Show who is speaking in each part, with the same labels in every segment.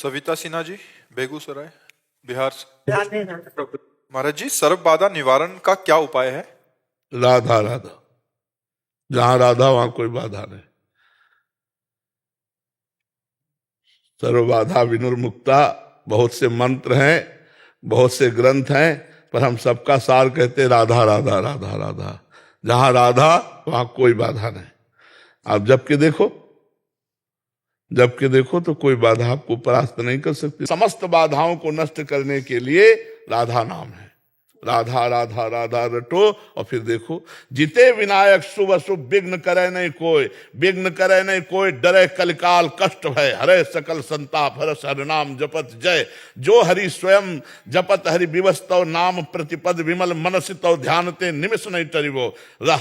Speaker 1: सविता सिन्हा जी, बेगूसराय, बिहार से।
Speaker 2: राधे राधे।
Speaker 1: महाराज जी, सर्व बाधा निवारण का क्या उपाय है?
Speaker 3: राधा राधा, जहां राधा वहां कोई बाधा नहीं। सर्व बाधा विनिर्मुक्ता, बहुत से मंत्र हैं, बहुत से ग्रंथ हैं, पर हम सबका सार कहते राधा राधा राधा राधा। जहां राधा वहां कोई बाधा नहीं। आप जबकि देखो तो कोई बाधा आपको परास्त नहीं कर सकती। समस्त बाधाओं को नष्ट करने के लिए राधा नाम है। राधा राधा राधा रटो और फिर देखो, जिते विनायक शुभ अशुभ विघ्न करे नहीं कोई, डरे कलिकाल कष्ट भय, हरे सकल संताप हरस हर नाम जपत जय। जो हरि स्वयं जपत हरि विवस्तव, नाम प्रतिपद विमल मनसितव, ध्यानते निमिष नहीं टरिवो।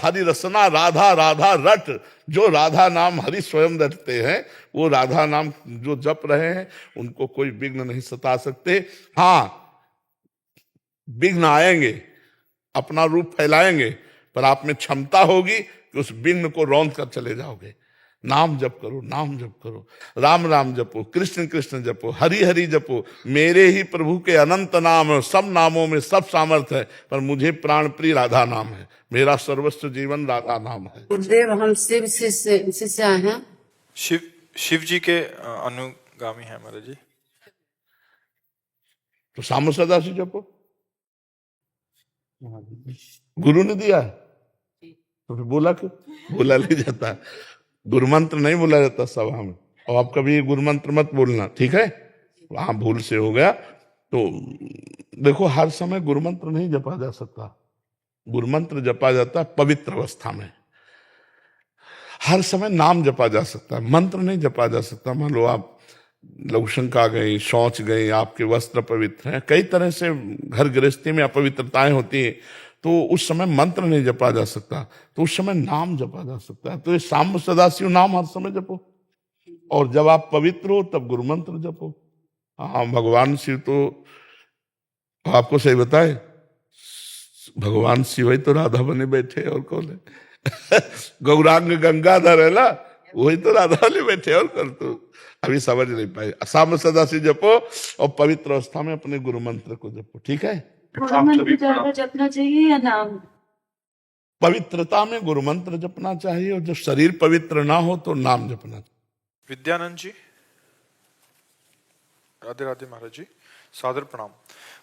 Speaker 3: हरि रसना राधा राधा रट, जो राधा नाम हरि स्वयं रटते हैं, वो राधा नाम जो जप रहे हैं, उनको कोई विघ्न नहीं सता सकते। हाँ, विघ्न आएंगे, अपना रूप फैलाएंगे, पर आप में क्षमता होगी कि उस विघ्न को रौंद कर चले जाओगे। नाम जप करो, नाम जप करो, राम राम जपो, कृष्ण कृष्ण जपो, हरि हरि जपो। मेरे ही प्रभु के अनंत नाम है, सब नामों में सब सामर्थ्य है, पर मुझे प्राण प्रिय राधा नाम है। मेरा सर्वस्व जीवन राधा नाम है।
Speaker 2: गुरुदेव, हम शिव शिष्य हैं।
Speaker 1: शिव जी के अनुगामी हैं महाराज जी।
Speaker 3: तो साम सदा से जपो, गुरु ने दिया है तो फिर बोला क्यों? बोला नहीं जाता, गुरु मंत्र नहीं बोला जाता सभा में। और आप कभी गुरु मंत्र मत बोलना, ठीक है? वहां भूल से हो गया। तो देखो, हर समय गुरु मंत्र नहीं जपा जा सकता। गुरु मंत्र जपा जाता है पवित्र अवस्था में। हर समय नाम जपा जा सकता है, मंत्र नहीं जपा जा सकता। मान लो आप लघुशंका गई, शौच गई, आपके वस्त्र पवित्र हैं, कई तरह से घर गृहस्थी में अपवित्रताएं होती है, तो उस समय मंत्र नहीं जपा जा सकता, तो उस समय नाम जपा जा सकता है। तो ये साम सदाशिव नाम हर समय जपो, और जब आप पवित्र हो तब गुरु मंत्र जपो। हाँ, भगवान शिव तो आपको सही बताए, भगवान शिव ही तो राधा बने बैठे, और कौन है? गौरांग गंगाधर है ना, वही तो राधा बने बैठे, और कर तो अभी समझ नहीं पाए। साम सदा से जपो और पवित्र अवस्था में अपने गुरु मंत्र को जपो, ठीक है?
Speaker 2: ज्यादा जपना चाहिए या नाम?
Speaker 3: पवित्रता में गुरु मंत्र जपना चाहिए, और जब शरीर पवित्र ना हो तो नाम जपना चाहिए।
Speaker 1: विद्यानंद जी, राधे राधे महाराज जी, सादर प्रणाम।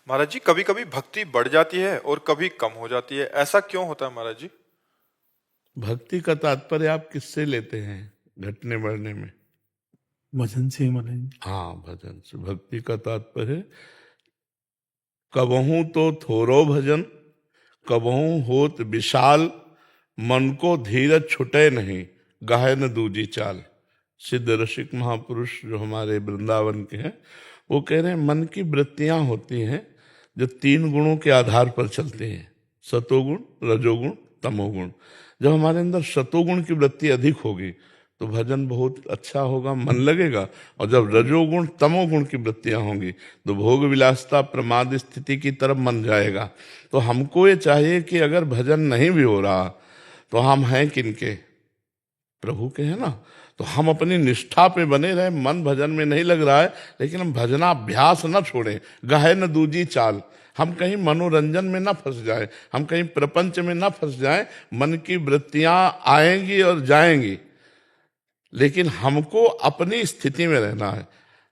Speaker 1: महाराज जी, कभी कभी भक्ति बढ़ जाती है और कभी कम हो जाती है, ऐसा क्यों होता है महाराज जी?
Speaker 3: भक्ति का तात्पर्य आप किससे लेते हैं? घटने बढ़ने में
Speaker 4: भजन से महाराज।
Speaker 3: हाँ, भजन से। भक्ति का तात्पर्य कबहू तो थोरो भजन, कबहू होत विशाल, मन को धीरज छुटे नहीं, गाहे न दूजी चाल। सिद्ध रसिक महापुरुष जो हमारे वृंदावन के हैं, वो कह रहे हैं मन की वृत्तियां होती हैं जो 3 गुणों के आधार पर चलती हैं, सतोगुण, रजोगुण, तमोगुण। जब हमारे अंदर सतोगुण की वृत्ति अधिक होगी तो भजन बहुत अच्छा होगा, मन लगेगा। और जब रजोगुण तमोगुण की वृत्तियां होंगी तो भोग विलासता प्रमाद स्थिति की तरफ मन जाएगा। तो हमको ये चाहिए कि अगर भजन नहीं भी हो रहा तो हम हैं किनके? प्रभु के हैं ना। तो हम अपनी निष्ठा पे बने रहे, मन भजन में नहीं लग रहा है, लेकिन हम भजनाभ्यास न छोड़ें, गाहे न दूजी चाल। हम कहीं मनोरंजन में ना फंस जाए, हम कहीं प्रपंच में ना फंस जाए। मन की वृत्तियां आएंगी और जाएंगी, लेकिन हमको अपनी स्थिति में रहना है।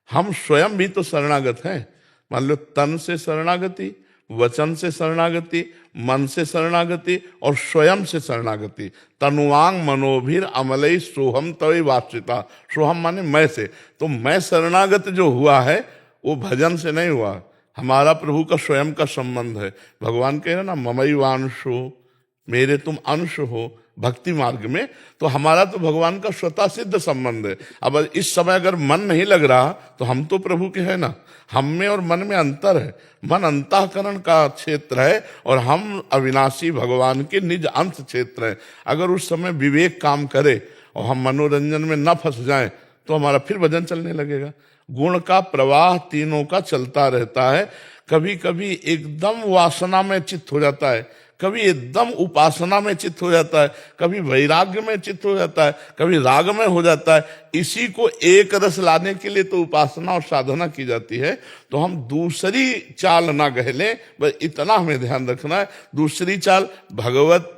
Speaker 3: हम स्वयं भी तो शरणागत हैं। मान लो, तन से शरणागति, वचन से शरणागति, मन से शरणागति और स्वयं से शरणागति। तनुवांग मनोभिर अमलई सोहम तवै वाचिता। सोहम माने मैं से, तो मैं शरणागत जो हुआ है वो भजन से नहीं हुआ, हमारा प्रभु का स्वयं का संबंध है। भगवान कह रहे ना, ममई वांशो, मेरे तुम अंश हो भक्ति मार्ग में। तो हमारा तो भगवान का स्वतः सिद्ध संबंध है। अब इस समय अगर मन नहीं लग रहा तो हम तो प्रभु के हैं ना। हम में और मन में अंतर है। मन अंतःकरण का क्षेत्र है और हम अविनाशी भगवान के निज अंश क्षेत्र है। अगर उस समय विवेक काम करे और हम मनोरंजन में न फंस जाएं तो हमारा फिर भजन चलने लगेगा। गुण का प्रवाह तीनों का चलता रहता है। कभी कभी एकदम वासना में चित्त हो जाता है, कभी एकदम उपासना में चित्त हो जाता है, कभी वैराग्य में चित्त हो जाता है, कभी राग में हो जाता है। इसी को एक रस लाने के लिए तो उपासना और साधना की जाती है। तो हम दूसरी चाल ना गहलें, बस इतना हमें ध्यान रखना है। दूसरी चाल, भगवत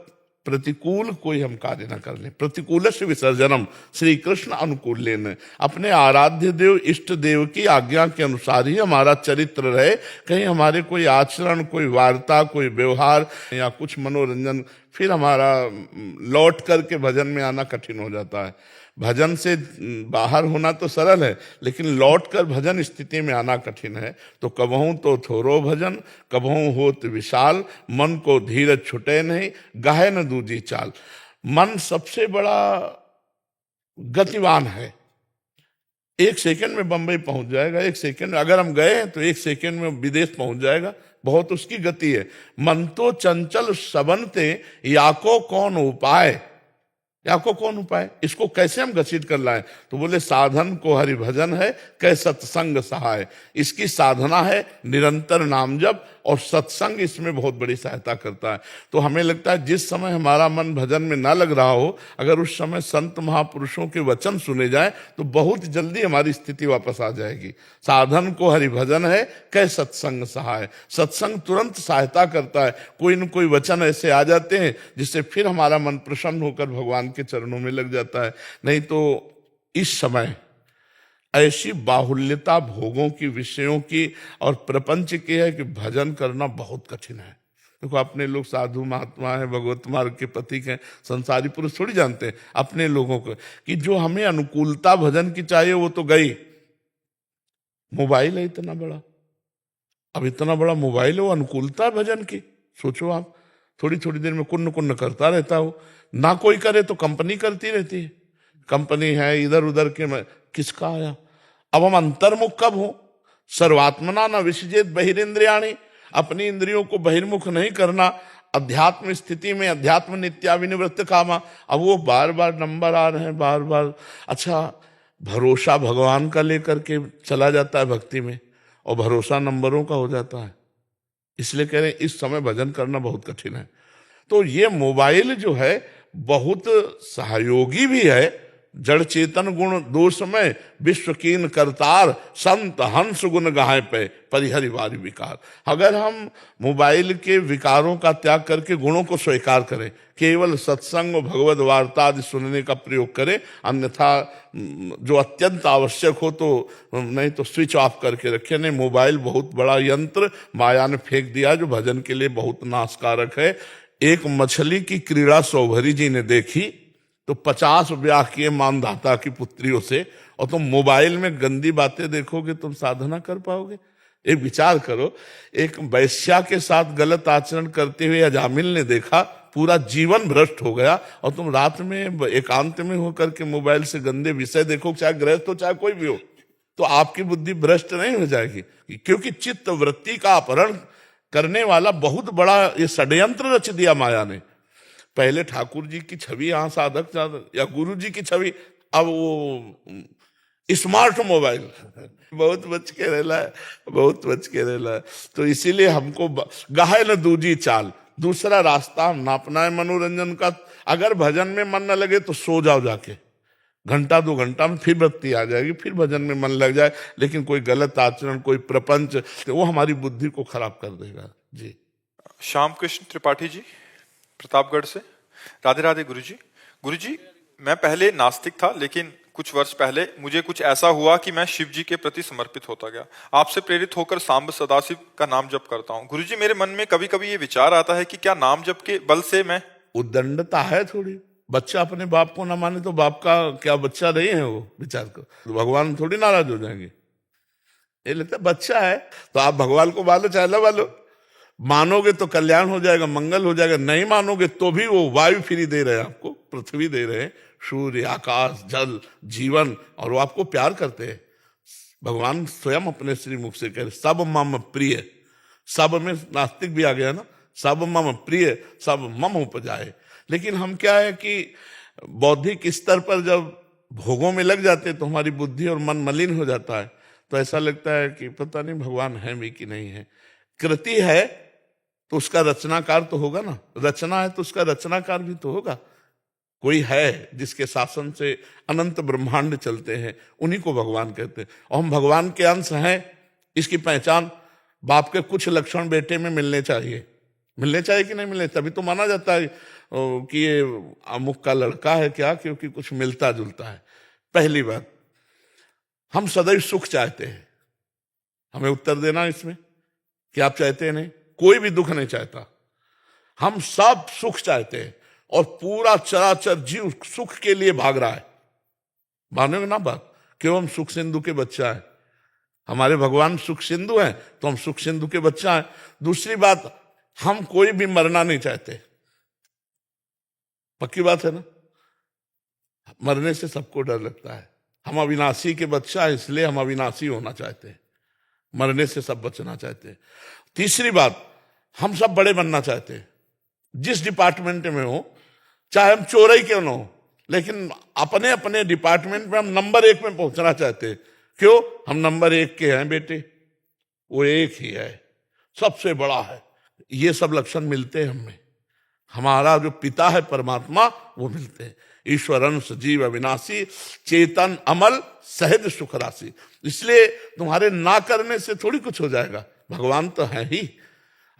Speaker 3: प्रतिकूल कोई हम कार्य न कर लें। प्रतिकूल से विसर्जनम, श्री कृष्ण अनुकूल लेने, अपने आराध्य देव इष्ट देव की आज्ञा के अनुसार ही हमारा चरित्र रहे। कहीं हमारे कोई आचरण, कोई वार्ता, कोई व्यवहार या कुछ मनोरंजन, फिर हमारा लौट करके भजन में आना कठिन हो जाता है। भजन से बाहर होना तो सरल है, लेकिन लौट कर भजन स्थिति में आना कठिन है। तो कबहूं तो थोरो भजन, कबहूं होत विशाल, मन को धीरज छुटे नहीं, गाहे न दूजी चाल। मन सबसे बड़ा गतिवान है। एक सेकंड में बंबई पहुंच जाएगा, एक सेकंड में, अगर हम गए हैं तो एक सेकंड में विदेश पहुंच जाएगा। बहुत उसकी गति है। मन तो चंचल सबनते, याको कौन उपाय, याको कौन उपाय, इसको कैसे हम घसीट कर लाएं? तो बोले साधन को हरि भजन है, कै सत्संग सहाय। इसकी साधना है निरंतर नाम जप, और सत्संग इसमें बहुत बड़ी सहायता करता है। तो हमें लगता है जिस समय हमारा मन भजन में ना लग रहा हो, अगर उस समय संत महापुरुषों के वचन सुने जाएं तो बहुत जल्दी हमारी स्थिति वापस आ जाएगी। साधन को हरि भजन है, कै सत्संग सहाय। सत्संग तुरंत सहायता करता है। कोई न कोई वचन ऐसे आ जाते हैं जिससे फिर हमारा मन प्रसन्न होकर भगवान के चरणों में लग जाता है। नहीं तो इस समय ऐसी बाहुल्यता भोगों की, विषयों की और प्रपंच की है कि भजन करना बहुत कठिन है। देखो, अपने लोग साधु महात्मा है, भगवत मार्ग के प्रतीक हैं, संसारी पुरुष थोड़ी जानते हैं अपने लोगों को कि जो हमें अनुकूलता भजन की चाहिए वो तो गई। मोबाइल है इतना बड़ा, अब इतना बड़ा मोबाइल है, वो अनुकूलता भजन की सोचो आप। थोड़ी थोड़ी देर में कुन्न कुन्न करता रहता हो, ना कोई करे तो कंपनी करती रहती है। कंपनी है इधर उधर के, किसका आया? अब हम अंतर्मुख कब हो? सर्वात्मना न विसजेत बहिरेंद्रियाणि, अपनी इंद्रियों को बहिर्मुख नहीं करना। अध्यात्म स्थिति में अध्यात्म नित्या विनिवृत्त कामा। अब वो बार बार नंबर आ रहे हैं, बार बार। अच्छा, भरोसा भगवान का लेकर के चला जाता है भक्ति में, और भरोसा नंबरों का हो जाता है। इसलिए कह रहे हैं इस समय भजन करना बहुत कठिन है। तो ये मोबाइल जो है बहुत सहयोगी भी है। जड़ चेतन गुण दोष में विश्व कीन करतार, संत हंस गुण गाहे पे परिहरि वारी विकार। अगर हम मोबाइल के विकारों का त्याग करके गुणों को स्वीकार करें, केवल सत्संग और भगवत वार्ता आदि सुनने का प्रयोग करें, अन्यथा जो अत्यंत आवश्यक हो तो नहीं तो स्विच ऑफ करके रखें। नहीं, मोबाइल बहुत बड़ा यंत्र माया ने फेंक दिया जो भजन के लिए बहुत नाशकारक है। एक मछली की क्रीड़ा सौभरी जी ने देखी तो 50 ब्याह किए मानधाता की पुत्रियों से, और तुम मोबाइल में गंदी बातें देखोगे, तुम साधना कर पाओगे? एक विचार करो, एक वैश्या के साथ गलत आचरण करते हुए अजामिल ने देखा, पूरा जीवन भ्रष्ट हो गया, और तुम रात में एकांत में होकर के मोबाइल से गंदे विषय देखो, चाहे गृहस्थ हो चाहे कोई भी हो, तो आपकी बुद्धि भ्रष्ट नहीं हो जाएगी? क्योंकि चित्त वृत्ति का अपहरण करने वाला बहुत बड़ा ये षड्यंत्र रच दिया माया ने। पहले ठाकुर जी की छवि यहाँ साधक या गुरु जी की छवि, अब वो स्मार्ट मोबाइल। बहुत बच के रहना है, बहुत बच के रहना है। तो इसीलिए हमको गाहे न दूजी चाल, दूसरा रास्ता हम ना अपनाए मनोरंजन का। अगर भजन में मन न लगे तो सो जाओ जाके, घंटा 2 घंटा में फिर भक्ति आ जाएगी, फिर भजन में मन लग जाए। लेकिन कोई गलत आचरण, कोई प्रपंच, तो वो हमारी बुद्धि को खराब कर देगा। जी,
Speaker 1: श्याम कृष्ण त्रिपाठी जी प्रतापगढ़ से। राधे राधे गुरुजी। गुरुजी, मैं पहले नास्तिक था, लेकिन कुछ वर्ष पहले मुझे कुछ ऐसा हुआ कि मैं शिव जी के प्रति समर्पित होता गया। आपसे प्रेरित होकर सांब सदाशिव का नाम जप करता हूँ। गुरुजी, मेरे मन में कभी कभी ये विचार आता है कि क्या नाम जप के बल से मैं,
Speaker 3: उद्दंडता है थोड़ी। बच्चा अपने बाप को ना माने तो बाप का क्या बच्चा नहीं है वो? विचार करो, तो भगवान थोड़ी नाराज हो जाएंगे। ये लगता है बच्चा है तो आप भगवान को मानो चाहे ना मानो, मानोगे तो कल्याण हो जाएगा, मंगल हो जाएगा। नहीं मानोगे तो भी वो वायु फ्री दे रहे हैं आपको, पृथ्वी दे रहे हैं, सूर्य, आकाश, जल, जीवन, और वो आपको प्यार करते हैं। भगवान स्वयं अपने श्रीमुख से कह रहे सब मम प्रिय। सब में नास्तिक भी आ गया ना, सब मम प्रिय, सब मम उपजाए। लेकिन हम क्या है कि बौद्धिक स्तर पर जब भोगों में लग जाते हैं तो हमारी बुद्धि और मन मलिन हो जाता है। तो ऐसा लगता है कि पता नहीं भगवान है भी कि नहीं है। कृति है तो उसका रचनाकार तो होगा ना, रचना है तो उसका रचनाकार भी तो होगा। कोई है जिसके शासन से अनंत ब्रह्मांड चलते हैं, उन्हीं को भगवान कहते हैं। और हम भगवान के अंश हैं, इसकी पहचान बाप के कुछ लक्षण बेटे में मिलने चाहिए। मिलने चाहिए कि नहीं मिलने, तभी तो माना जाता है कि ये अमुक का लड़का है, क्या, क्योंकि कुछ मिलता जुलता है। पहली बात, हम सदैव सुख चाहते हैं। हमें उत्तर देना इसमें कि आप चाहते हैं? नहीं, कोई भी दुख नहीं चाहता। हम सब सुख चाहते हैं और पूरा चराचर जीव सुख के लिए भाग रहा है। मानोगे ना बात, क्यों? हम सुख सिंधु के बच्चा है। हमारे भगवान सुख सिंधु हैं तो हम सुख सिंधु के बच्चा हैं। दूसरी बात, हम कोई भी मरना नहीं चाहते। पक्की बात है ना, मरने से सबको डर लगता है। हम अविनाशी के बच्चा है, इसलिए हम अविनाशी होना चाहते हैं, मरने से सब बचना चाहते हैं। तीसरी बात, हम सब बड़े बनना चाहते हैं, जिस डिपार्टमेंट में हो, चाहे हम चोर ही क्यों ना हो, लेकिन अपने अपने डिपार्टमेंट में हम नंबर 1 में पहुंचना चाहते हैं। क्यों? हम नंबर 1 के हैं बेटे, वो एक ही है, सबसे बड़ा है। ये सब लक्षण मिलते हैं हमें। हमारा जो पिता है परमात्मा, वो मिलते हैं। ईश्वर अंश जीव अविनाशी, चेतन अमल, सहज सुख राशि। इसलिए तुम्हारे ना करने से थोड़ी कुछ हो जाएगा, भगवान तो है ही।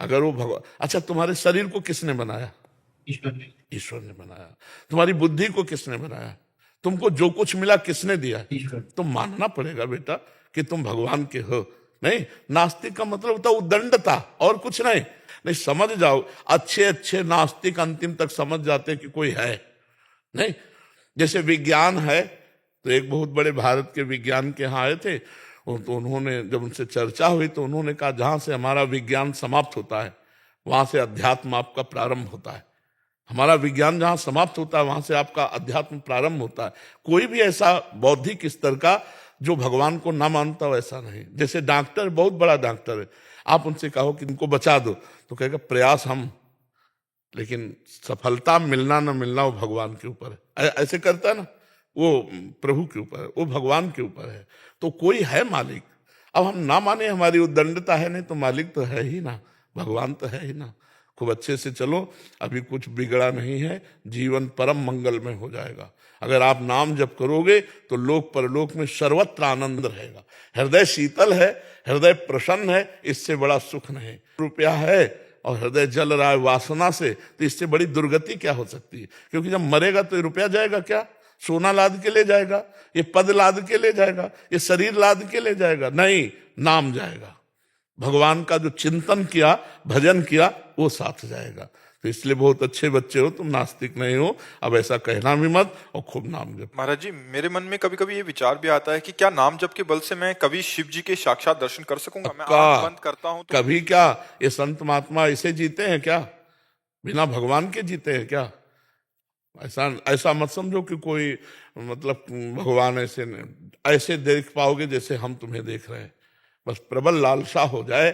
Speaker 3: अगर वो भगवान, अच्छा तुम्हारे शरीर को किसने बनाया? ईश्वर ने बनाया। तुम्हारी बुद्धि को किसने बनाया? तुमको जो कुछ मिला किसने दिया? तो मानना पड़ेगा बेटा कि तुम भगवान के हो। नहीं, नास्तिक का मतलब होता उद्दंडता, और कुछ नहीं। नहीं, समझ जाओ, अच्छे अच्छे नास्तिक अंतिम तक समझ जाते कि कोई है नहीं। जैसे विज्ञान है, तो एक बहुत बड़े भारत के विज्ञान के यहाँ आए थे, तो उन्होंने, जब उनसे चर्चा हुई तो उन्होंने कहा जहां से हमारा विज्ञान समाप्त होता है वहां से अध्यात्म आपका प्रारंभ होता है। हमारा विज्ञान जहां समाप्त होता है वहां से आपका अध्यात्म प्रारंभ होता है। कोई भी ऐसा बौद्धिक स्तर का जो भगवान को ना मानता हो, ऐसा नहीं। जैसे डॉक्टर, बहुत बड़ा डॉक्टर है, आप उनसे कहो कि इनको बचा दो, तो कहेगा प्रयास हम, लेकिन सफलता मिलना ना मिलना वो भगवान के ऊपर है। ऐसे करता है ना, वो प्रभु के ऊपर है, वो भगवान के ऊपर है। तो कोई है मालिक। अब हम ना माने, हमारी उद्दंडता है, नहीं तो मालिक तो है ही ना, भगवान तो है ही ना। खूब अच्छे से चलो, अभी कुछ बिगड़ा नहीं है, जीवन परम मंगल में हो जाएगा। अगर आप नाम जप करोगे तो लोक परलोक में सर्वत्र आनंद रहेगा। हृदय शीतल है, हृदय प्रसन्न है, इससे बड़ा सुख नहीं। रुपया है और हृदय जल रहा है वासना से, तो इससे बड़ी दुर्गति क्या हो सकती है? क्योंकि जब मरेगा तो ये रुपया जाएगा क्या? सोना लाद के ले जाएगा, ये पद लाद के ले जाएगा, ये शरीर लाद के ले जाएगा? नहीं, नाम जाएगा। भगवान का जो चिंतन किया, भजन किया, वो साथ जाएगा। तो इसलिए बहुत अच्छे बच्चे हो तुम, नास्तिक नहीं हो। अब ऐसा कहना भी मत, और खूब नाम जप।
Speaker 1: महाराज जी, मेरे मन में कभी कभी ये विचार भी आता है कि क्या नाम जप के बल से मैं कभी शिव जी के साक्षात दर्शन कर सकूंगा? मैं आंख बंद करता हूं तो
Speaker 3: कभी क्या ये संत महात्मा ऐसे जीते हैं क्या? बिना भगवान के जीते हैं क्या? ऐसा मत समझो कि कोई मतलब भगवान ऐसे देख पाओगे जैसे हम तुम्हें देख रहे हैं। बस प्रबल लालसा हो जाए,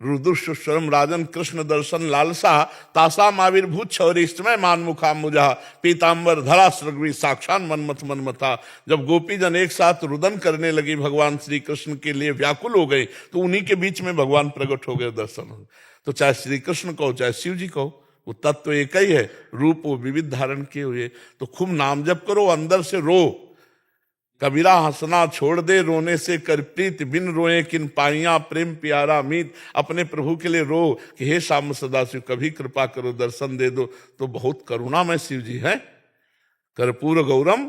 Speaker 3: रुद्रस्वरम राजन कृष्ण दर्शन लालसा, तासाम आविर्भूत छौरिष्टमय मान मुखा मुझा, पीताम्बर धरा सृग्वी साक्षात मनमथ मनमथा। जब गोपी जन एक साथ रुदन करने लगी, भगवान श्री कृष्ण के लिए व्याकुल हो गए, तो उन्हीं के बीच में भगवान प्रकट हो गए, दर्शन हो। तो चाहे श्री कृष्ण कहो चाहे शिव जी कहो, वो तत्व एक ही है, रूप वो विविध धारण किए हुए। तो खूब नाम जप करो, अंदर से रो। कबीरा हंसना छोड़ दे, रोने से कर प्रीत, बिन रोए किन पाइया प्रेम प्यारा मीत। अपने प्रभु के लिए रो कि हे श्याम सदाशिव कभी कृपा करो, दर्शन दे दो। तो बहुत करुणामय शिव जी हैं। कर्पूर गौरम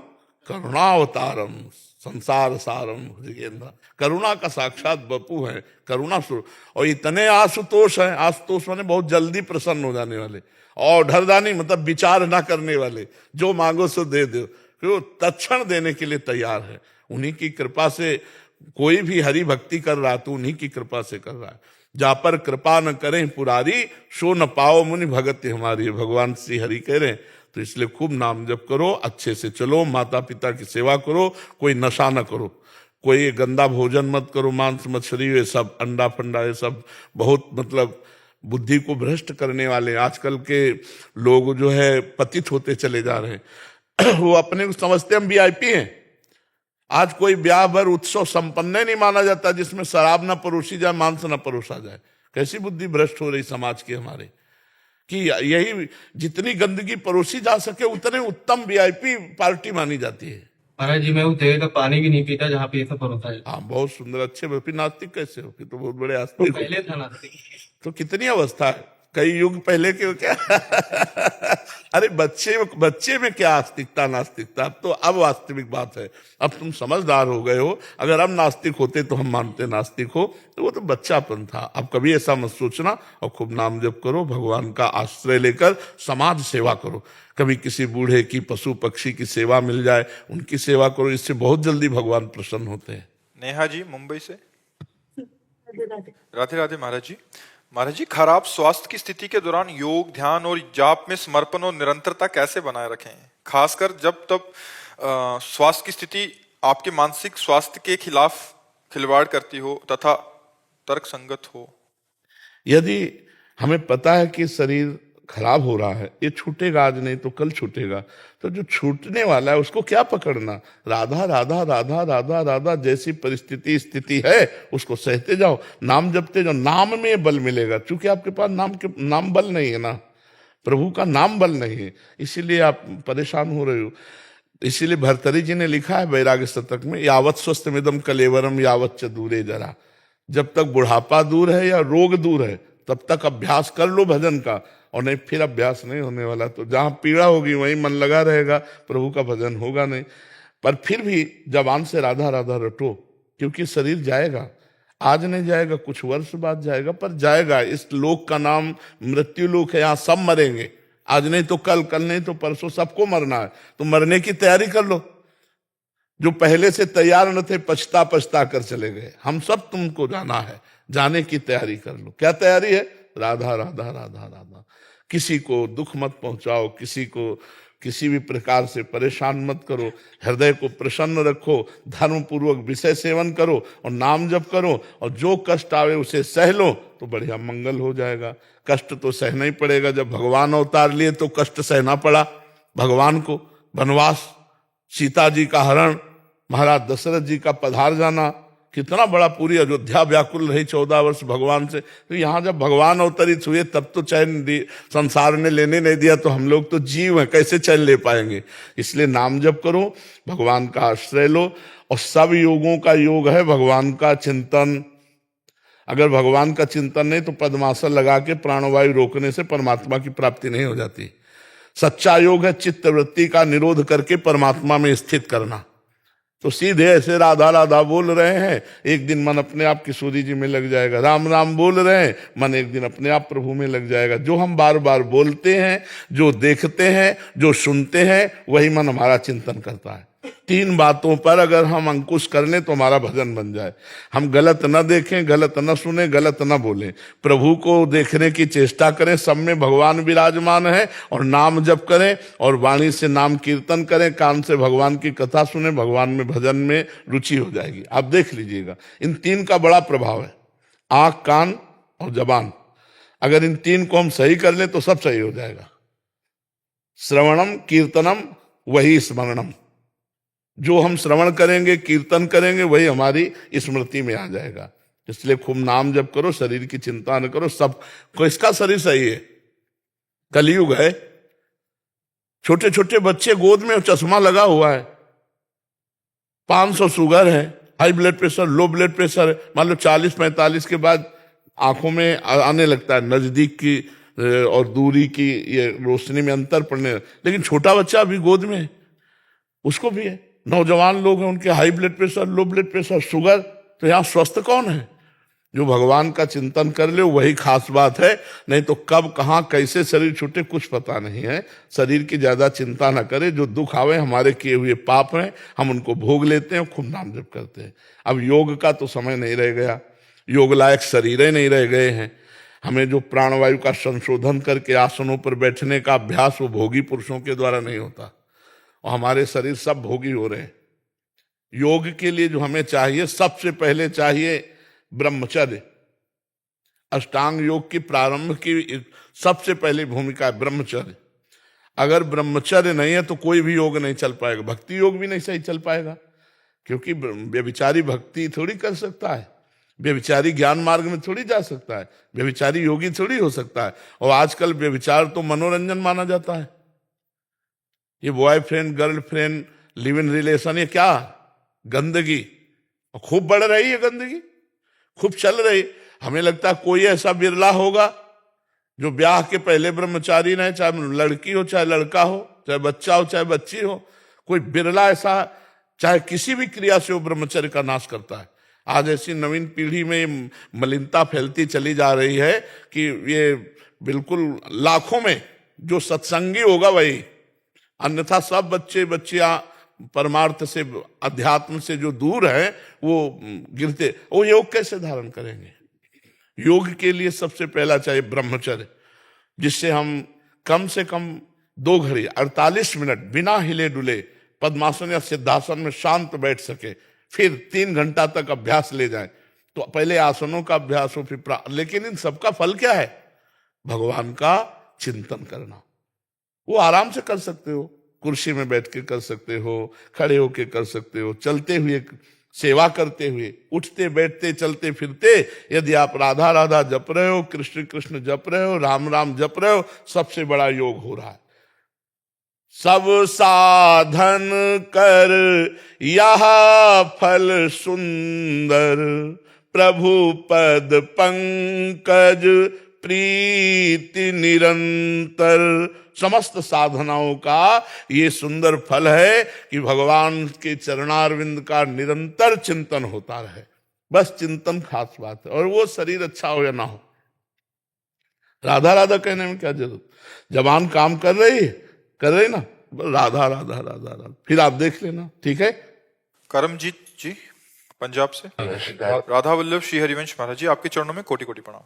Speaker 3: करुणावतारम संसार सारम भुजगेंद्र। करुणा का साक्षात बपू है, करुणा स्वरूप। और इतने आशुतोष हैं, आशुतोष माने बहुत जल्दी प्रसन्न हो जाने वाले, और ढरदानी मतलब विचार ना करने वाले, जो मांगो सो दे दो, वो तत्क्षण देने के लिए तैयार है। उन्हीं की कृपा से कोई भी हरि भक्ति कर रहा तो उन्हीं की कृपा से कर रहा है। जा पर कृपा न करें पुरारी, सो न पाओ मुनि भगत हमारी, भगवान श्री हरि कह रहे हैं। तो इसलिए खूब नाम जप करो, अच्छे से चलो, माता पिता की सेवा करो, कोई नशा न करो, कोई गंदा भोजन मत करो, मांस मछली ये सब, अंडा फंडा ये सब बहुत मतलब बुद्धि को भ्रष्ट करने वाले आजकल के लोग जो है पतित होते चले जा रहे हैं। वो अपने को समझते हम वीआईपी हैं। आज कोई ब्याह भर उत्सव संपन्न नहीं माना जाता जिसमें शराब न परोसी जाए, मांस न परोसा जाए। कैसी बुद्धि भ्रष्ट हो रही समाज की हमारे, कि यही जितनी गंदगी परोसी जा सके उतने उत्तम वीआईपी पार्टी मानी जाती है।
Speaker 5: महाराज जी मैं उस जगह का पानी भी नहीं पीता जहाँ पे ये सब होता है।
Speaker 3: हाँ, बहुत सुंदर, अच्छे। फिर नास्तिक कैसे हो? फिर तो बहुत बड़े आस्तिक हो।
Speaker 5: पहले था नास्तिक।
Speaker 3: तो कितनी अवस्था है, कई युग पहले के क्या अरे बच्चे में क्या आस्तिकता नास्तिकता, अब वास्तविक बात है। अब तुम समझदार हो गए हो, अगर अब नास्तिक होते तो हम मानते नास्तिक हो, तो वो तो बच्चापन था। अब कभी ऐसा मत सोचना, और खूब नाम जप करो, भगवान का आश्रय लेकर समाज सेवा करो। कभी किसी बूढ़े की, पशु पक्षी की सेवा मिल जाए, उनकी सेवा करो, इससे बहुत जल्दी भगवान प्रसन्न होते हैं।
Speaker 1: नेहा जी मुंबई से।
Speaker 2: राधे राधे।
Speaker 1: राधे राधे महाराज जी। महाराज जी, खराब स्वास्थ्य की स्थिति के दौरान योग, ध्यान और जाप में समर्पण और निरंतरता कैसे बनाए रखें, खासकर जब तब स्वास्थ्य की स्थिति आपके मानसिक स्वास्थ्य के खिलाफ खिलवाड़ करती हो तथा तर्क संगत हो?
Speaker 3: यदि हमें पता है कि शरीर खराब हो रहा है, ये छूटेगा आज नहीं तो कल छूटेगा, तो जो छूटने वाला है उसको क्या पकड़ना? राधा राधा राधा राधा राधा, जैसी परिस्थिति स्थिति है उसको सहते जाओ, नाम जपते जाओ, नाम में बल मिलेगा। क्योंकि आपके पास नाम बल नहीं है ना, प्रभु का नाम बल नहीं है, इसीलिए आप परेशान हो रहे हो। इसीलिए भर्तरी जी ने लिखा है वैराग्य शतक में, यावत स्वस्थ मिदम कलेवरम यावत च दूरे जरा। जब तक बुढ़ापा दूर है या रोग दूर है तब तक अभ्यास कर लो भजन का, और नहीं फिर अभ्यास नहीं होने वाला। तो जहां पीड़ा होगी वहीं मन लगा रहेगा, प्रभु का भजन होगा नहीं। पर फिर भी जबान से राधा राधा रटो, क्योंकि शरीर जाएगा, आज नहीं जाएगा, कुछ वर्ष बाद जाएगा, पर जाएगा। इस लोक का नाम मृत्यु लोक है, यहाँ सब मरेंगे, आज नहीं तो कल, कल नहीं तो परसों, सबको मरना है। तो मरने की तैयारी कर लो। जो पहले से तैयार न थे पछता पछता कर चले गए, हम सब तुमको जाना है, जाने की तैयारी कर लो। क्या तैयारी है? राधा राधा राधा राधा। किसी को दुख मत पहुंचाओ, किसी को किसी भी प्रकार से परेशान मत करो, हृदय को प्रसन्न रखो, धर्म पूर्वक विषय सेवन करो और नाम जप करो, और जो कष्ट आवे उसे सह लो तो बढ़िया मंगल हो जाएगा। कष्ट तो सहना ही पड़ेगा, जब भगवान अवतार लिए तो कष्ट सहना पड़ा भगवान को। वनवास, सीता जी का हरण, महाराज दशरथ जी का पधार जाना, कितना बड़ा, पूरी अयोध्या व्याकुल रही 14 वर्ष भगवान से। तो यहाँ जब भगवान अवतरित हुए तब तो चैन संसार ने लेने नहीं दिया, तो हम लोग तो जीव हैं, कैसे चैन ले पाएंगे? इसलिए नाम जप करो, भगवान का आश्रय लो, और सब योगों का योग है भगवान का चिंतन। अगर भगवान का चिंतन नहीं तो पद्मासन लगा के प्राणवायु रोकने से परमात्मा की प्राप्ति नहीं हो जाती। सच्चा योग है चित्त वृत्ति का निरोध करके परमात्मा में स्थित करना। तो सीधे ऐसे राधा राधा बोल रहे हैं, एक दिन मन अपने आप किशोरी जी में लग जाएगा। राम राम बोल रहे हैं, मन एक दिन अपने आप प्रभु में लग जाएगा। जो हम बार बार बोलते हैं, जो देखते हैं, जो सुनते हैं, वही मन हमारा चिंतन करता है। 3 बातों पर अगर हम अंकुश कर लें तो हमारा भजन बन जाए। हम गलत न देखें, गलत न सुने, गलत न बोलें, प्रभु को देखने की चेष्टा करें, सब में भगवान विराजमान है, और नाम जप करें, और वाणी से नाम कीर्तन करें, कान से भगवान की कथा सुने, भगवान में भजन में रुचि हो जाएगी। आप देख लीजिएगा, इन 3 का बड़ा प्रभाव है, आंख, कान और जबान। अगर इन 3 को हम सही कर लें तो सब सही हो जाएगा। श्रवणम कीर्तनम वही स्मरणम। जो हम श्रवण करेंगे, कीर्तन करेंगे, वही हमारी स्मृति में आ जाएगा। इसलिए खूब नाम जप करो, शरीर की चिंता न करो। सब को इसका शरीर सही है, कलयुग है। छोटे छोटे बच्चे गोद में चश्मा लगा हुआ है, 500 शुगर है, high blood pressure, low blood pressure है। मान लो 40-45 के बाद आंखों में आने लगता है, नजदीक की और दूरी की ये रोशनी में अंतर पड़ने। लेकिन छोटा बच्चा अभी गोद में है, उसको भी है। नौजवान लोग हैं, उनके high blood pressure, low blood pressure, sugar. तो यहाँ स्वस्थ कौन है? जो भगवान का चिंतन कर ले, वही खास बात है। नहीं तो कब कहाँ कैसे शरीर छूटे कुछ पता नहीं है। शरीर की ज्यादा चिंता ना करे, जो दुख आवे हमारे किए हुए पाप हैं, हम उनको भोग लेते हैं, खूब नाम जप करते हैं। अब योग का तो समय नहीं रह गया, योग लायक शरीरें नहीं रह गए हैं। हमें जो प्राणवायु का संशोधन करके आसनों पर बैठने का अभ्यास, वो भोगी पुरुषों के द्वारा नहीं होता, और हमारे शरीर सब भोगी हो रहे हैं। योग के लिए जो हमें चाहिए, सबसे पहले चाहिए ब्रह्मचर्य। अष्टांग योग की प्रारंभ की सबसे पहली भूमिका है ब्रह्मचर्य। अगर ब्रह्मचर्य नहीं है तो कोई भी योग नहीं चल पाएगा, भक्ति योग भी नहीं सही चल पाएगा, क्योंकि व्यभिचारी भक्ति थोड़ी कर सकता है। व्यभिचारी ज्ञान मार्ग में थोड़ी जा सकता है, व्यभिचारी योगी थोड़ी हो सकता है। और आजकल व्यभिचार तो मनोरंजन माना जाता है। ये boyfriend girlfriend live in relation, ये क्या गंदगी, और खूब बढ़ रही है गंदगी, खूब चल रही। हमें लगता है कोई ऐसा बिरला होगा जो ब्याह के पहले ब्रह्मचारी रहे, चाहे लड़की हो चाहे लड़का हो, चाहे बच्चा हो चाहे बच्ची हो, कोई बिरला ऐसा चाहे किसी भी क्रिया से वो ब्रह्मचर्य का नाश करता है। आज ऐसी नवीन पीढ़ी में मलिनता फैलती चली जा रही है कि ये बिल्कुल लाखों में जो सत्संगी होगा वही, अन्यथा सब बच्चे बच्चियां परमार्थ से अध्यात्म से जो दूर है वो गिरते। वो योग कैसे धारण करेंगे? योग के लिए सबसे पहला चाहिए ब्रह्मचर्य, जिससे हम कम से कम 2 घड़ी 48 मिनट बिना हिले डुले पद्मासन या सिद्धासन में शांत बैठ सके, फिर 3 घंटा तक अभ्यास ले जाए। तो पहले आसनों का अभ्यास हो, फिर लेकिन इन सबका फल क्या है? भगवान का चिंतन करना। वो आराम से कर सकते हो, कुर्सी में बैठ के कर सकते हो, खड़े होके कर सकते हो, चलते हुए, सेवा करते हुए, उठते बैठते चलते फिरते। यदि आप राधा राधा जप रहे हो, कृष्ण कृष्ण जप रहे हो, राम राम जप रहे हो, सबसे बड़ा योग हो रहा है। सब साधन कर यह फल सुंदर, प्रभु पद पंकज प्रीति निरंतर। समस्त साधनाओं का ये सुंदर फल है कि भगवान के चरणारविंद का निरंतर चिंतन होता रहे। बस चिंतन खास बात है, और वो शरीर अच्छा हो या ना हो। राधा राधा कहने में क्या जरूरत? जबान काम कर रही ना, राधा राधा राधा राधा, फिर आप देख लेना। ठीक है।
Speaker 1: करमजीत जी पंजाब से। राधा वल्लभ श्री हरिवंश महाराज जी, आपके चरणों में कोटि कोटि प्रणाम।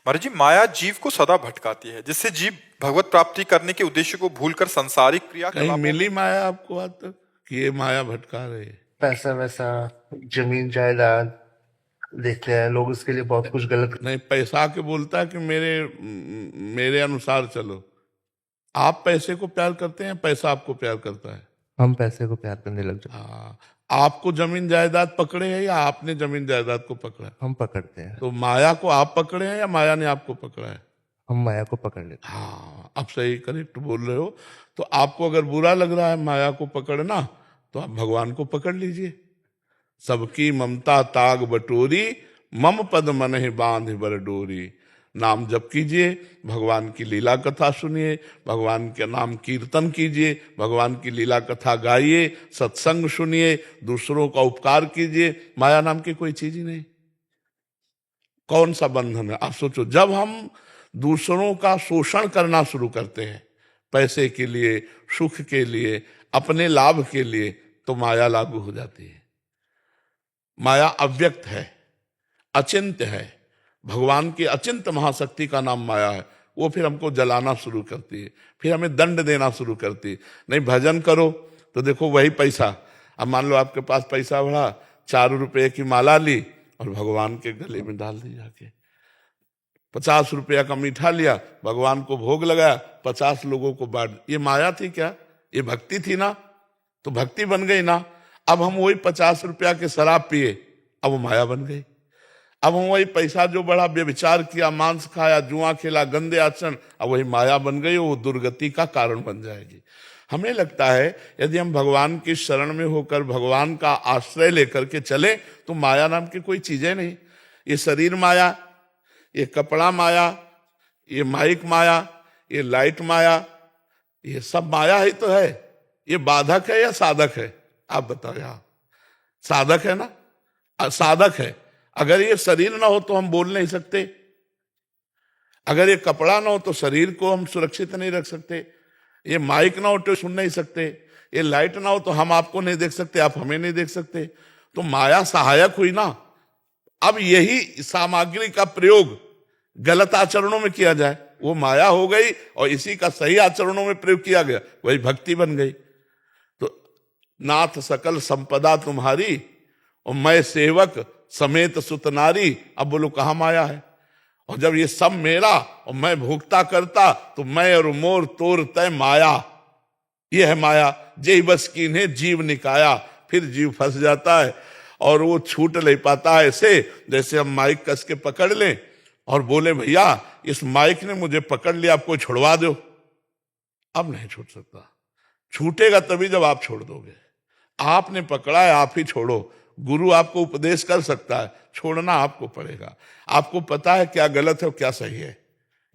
Speaker 1: महाराज जी, माया जीव को सदा भटकाती है, जिससे जीव भगवत प्राप्ति करने के उद्देश्य को भूलकर सांसारिक क्रिया
Speaker 3: कहीं मिली माया आपको आज तक कि ये माया भटका रही है?
Speaker 6: पैसा वैसा, जमीन जायदाद देखते हैं लोग, उसके लिए बहुत कुछ गलत।
Speaker 3: नहीं, पैसा के बोलता है कि मेरे अनुसार चलो। आप पैसे को प्यार करते हैं, पैसा आपको प्यार करता है?
Speaker 6: हम पैसे को प्यार करने लग जाते हैं।
Speaker 3: हाँ, आपको जमीन जायदाद पकड़े है या आपने जमीन जायदाद को पकड़ा है?
Speaker 6: हम पकड़ते हैं।
Speaker 3: तो माया को आप पकड़े हैं या माया ने आपको पकड़ा है?
Speaker 6: हम माया को पकड़ लेते हैं।
Speaker 3: हाँ, आप सही करेक्ट बोल रहे हो। तो आपको अगर बुरा लग रहा है माया को पकड़ना, तो आप भगवान को पकड़ लीजिए। सबकी ममता ताग बटोरी, मम पद मन ही बांध बर डोरी। नाम जप कीजिए, भगवान की लीला कथा सुनिए, भगवान के नाम कीर्तन कीजिए, भगवान की लीला कथा गाइए, सत्संग सुनिए, दूसरों का उपकार कीजिए। माया नाम की कोई चीज ही नहीं। कौन सा बंधन है? आप सोचो, जब हम दूसरों का शोषण करना शुरू करते हैं पैसे के लिए, सुख के लिए, अपने लाभ के लिए, तो माया लागू हो जाती है। माया अव्यक्त है, अचिंत्य है। भगवान की अचिंत्य महाशक्ति का नाम माया है। वो फिर हमको जलाना शुरू करती है, फिर हमें दंड देना शुरू करती है। नहीं, भजन करो तो देखो वही पैसा। अब मान लो आपके पास पैसा बढ़ा, 4 रुपए की माला ली और भगवान के गले में डाल दी जाके। 50 रुपया का मीठा लिया, भगवान को भोग लगाया, 50 लोगों को बांट। ये माया थी क्या? ये भक्ति थी ना? तो भक्ति बन गई ना। अब हम वही 50 रुपया के शराब पिए, अब वो माया बन गई। अब हम वही पैसा जो बड़ा व्यभिचार किया, मांस खाया, जुआ खेला, गंदे आचरण, अब वही माया बन गई, वो दुर्गति का कारण बन जाएगी। हमें लगता है यदि हम भगवान की शरण में होकर भगवान का आश्रय लेकर के चले तो माया नाम की कोई चीजें नहीं। ये शरीर माया, ये कपड़ा माया, ये माइक माया, ये लाइट माया, ये सब माया ही तो है। ये बाधक है या साधक है? आप बताओ। यहाँ साधक है ना? साधक है। अगर ये शरीर ना हो तो हम बोल नहीं सकते, अगर ये कपड़ा ना हो तो शरीर को हम सुरक्षित नहीं रख सकते, ये माइक ना हो तो सुन नहीं सकते, ये लाइट ना हो तो हम आपको नहीं देख सकते, आप हमें नहीं देख सकते। तो माया सहायक हुई ना। अब यही सामग्री का प्रयोग गलत आचरणों में किया जाए, वो माया हो गई, और इसी का सही आचरणों में प्रयोग किया गया, वही भक्ति बन गई। तो नाथ सकल संपदा तुम्हारी और मैं सेवक समेत सुत नारी। अब बोलो कहाँ माया है? और जब ये सब मेरा और मैं भोक्ता करता, तो मैं और मोर तोर तय माया। ये है माया। जय बस कीन्हे जीव निकाया, फिर जीव फंस जाता है। और वो छूट नहीं पाता ऐसे जैसे हम माइक कस के पकड़ लें और बोले भैया इस माइक ने मुझे पकड़ लिया, आप कोई छुड़वा दो। अब नहीं छूट सकता। छूटेगा तभी जब आप छोड़ दोगे। आपने पकड़ा है, आप ही छोड़ो। गुरु आपको उपदेश कर सकता है, छोड़ना आपको पड़ेगा। आपको पता है क्या गलत है और क्या सही है।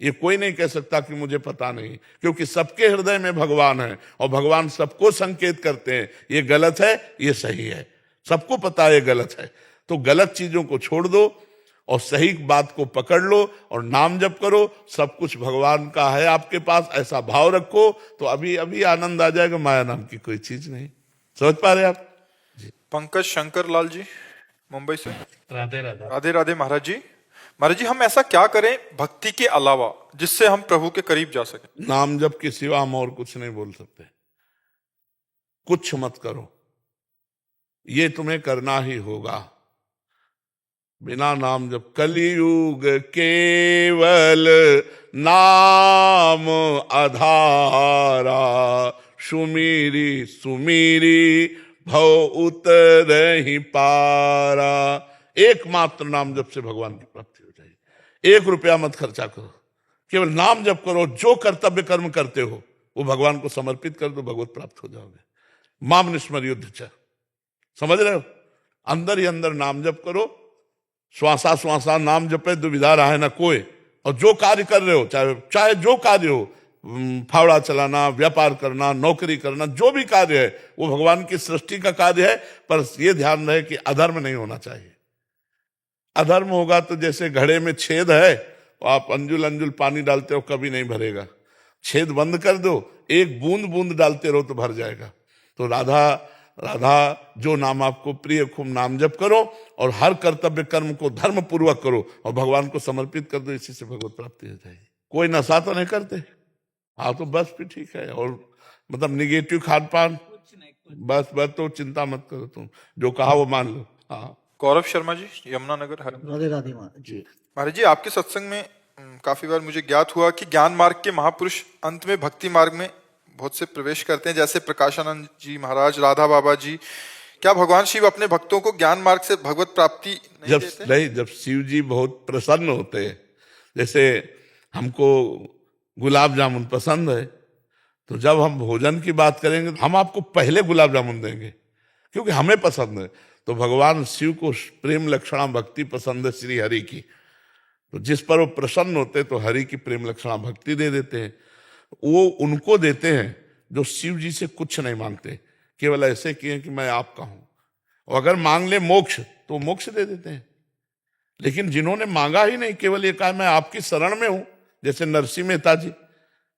Speaker 3: ये कोई नहीं कह सकता कि मुझे पता नहीं, क्योंकि सबके हृदय में भगवान है और भगवान सबको संकेत करते हैं, ये गलत है, ये सही है। सबको पता है ये गलत है। तो गलत चीजों को छोड़ दो और सही बात को पकड़ लो और नाम जप करो। सब कुछ भगवान का है आपके पास, ऐसा भाव रखो तो अभी अभी आनंद आ जाएगा। माया नाम की कोई चीज नहीं। समझ पा रहे आप?
Speaker 1: पंकज शंकर लाल जी मुंबई से।
Speaker 5: राधे राधे।
Speaker 1: राधे राधे महाराज जी। महाराज जी, हम ऐसा क्या करें भक्ति के अलावा जिससे हम प्रभु के करीब जा सके?
Speaker 3: नाम जप के सिवा हम और कुछ नहीं बोल सकते। कुछ मत करो, ये तुम्हें करना ही होगा। बिना नाम जप कलियुग केवल नाम आधारा, सुमीरी सुमीरी भव उतरहि पारा। एकमात्र नाम जप से भगवान की प्राप्ति हो जाएगी। 1 रुपया मत खर्चा करो, केवल नाम जप करो। जो कर्तव्य कर्म करते हो वो भगवान को समर्पित कर दो, भगवत प्राप्त हो जाओगे। माम निस्मर्युद्ध च, समझ रहे हो? अंदर ही अंदर नाम जप करो। श्वासा श्वासा नाम जपे दुविधा रहा है ना कोई। और जो कार्य कर रहे हो, चाहे जो कार्य हो, फावड़ा चलाना, व्यापार करना, नौकरी करना, जो भी कार्य है वो भगवान की सृष्टि का कार्य है। पर यह ध्यान रहे कि अधर्म नहीं होना चाहिए। अधर्म होगा तो जैसे घड़े में छेद है, आप अंजुल अंजुल पानी डालते हो कभी नहीं भरेगा। छेद बंद कर दो, एक बूंद बूंद डालते रहो तो भर जाएगा। तो राधा राधा जो नाम आपको प्रिय, खूब नाम जप करो और हर कर्तव्य कर्म को धर्म पूर्वक करो और भगवान को समर्पित कर दो। इसी से भगवत प्राप्ति हो जाएगी। कोई नशा तो नहीं करते? हाँ, तो बस भी ठीक है। और मतलब निगेटिव खान पान, बस तो चिंता मत करो, तुम जो कहा वो मान लो। हाँ।
Speaker 1: गौरव शर्मा जी यमुनानगर हरियाणा।
Speaker 2: राधे राधे महाराज जी।
Speaker 1: महाराज जी, आपके सत्संग में काफी बार मुझे ज्ञात हुआ कि ज्ञान मार्ग के महापुरुष अंत में भक्ति मार्ग में बहुत से प्रवेश करते हैं, जैसे प्रकाशानंद जी महाराज, राधा बाबा जी। क्या भगवान शिव अपने भक्तों को ज्ञान मार्ग से भगवत प्राप्ति नहीं देते?
Speaker 3: जब शिव जी बहुत प्रसन्न होते हैं, जैसे हमको गुलाब जामुन पसंद है, तो जब हम भोजन की बात करेंगे हम आपको पहले गुलाब जामुन देंगे, क्योंकि हमें पसंद है। तो भगवान शिव को प्रेम लक्षणा भक्ति पसंद है श्री हरि की। तो जिस पर वो प्रसन्न होते तो हरि की प्रेम लक्षणा भक्ति दे देते हैं। वो उनको देते हैं जो शिव जी से कुछ नहीं मांगते, केवल ऐसे किए कि मैं आपका हूं। और अगर मांग ले मोक्ष तो मोक्ष दे देते हैं। लेकिन जिन्होंने मांगा ही नहीं, केवल ये कहा मैं आपकी शरण में हूं, जैसे नरसिंह मेहता जी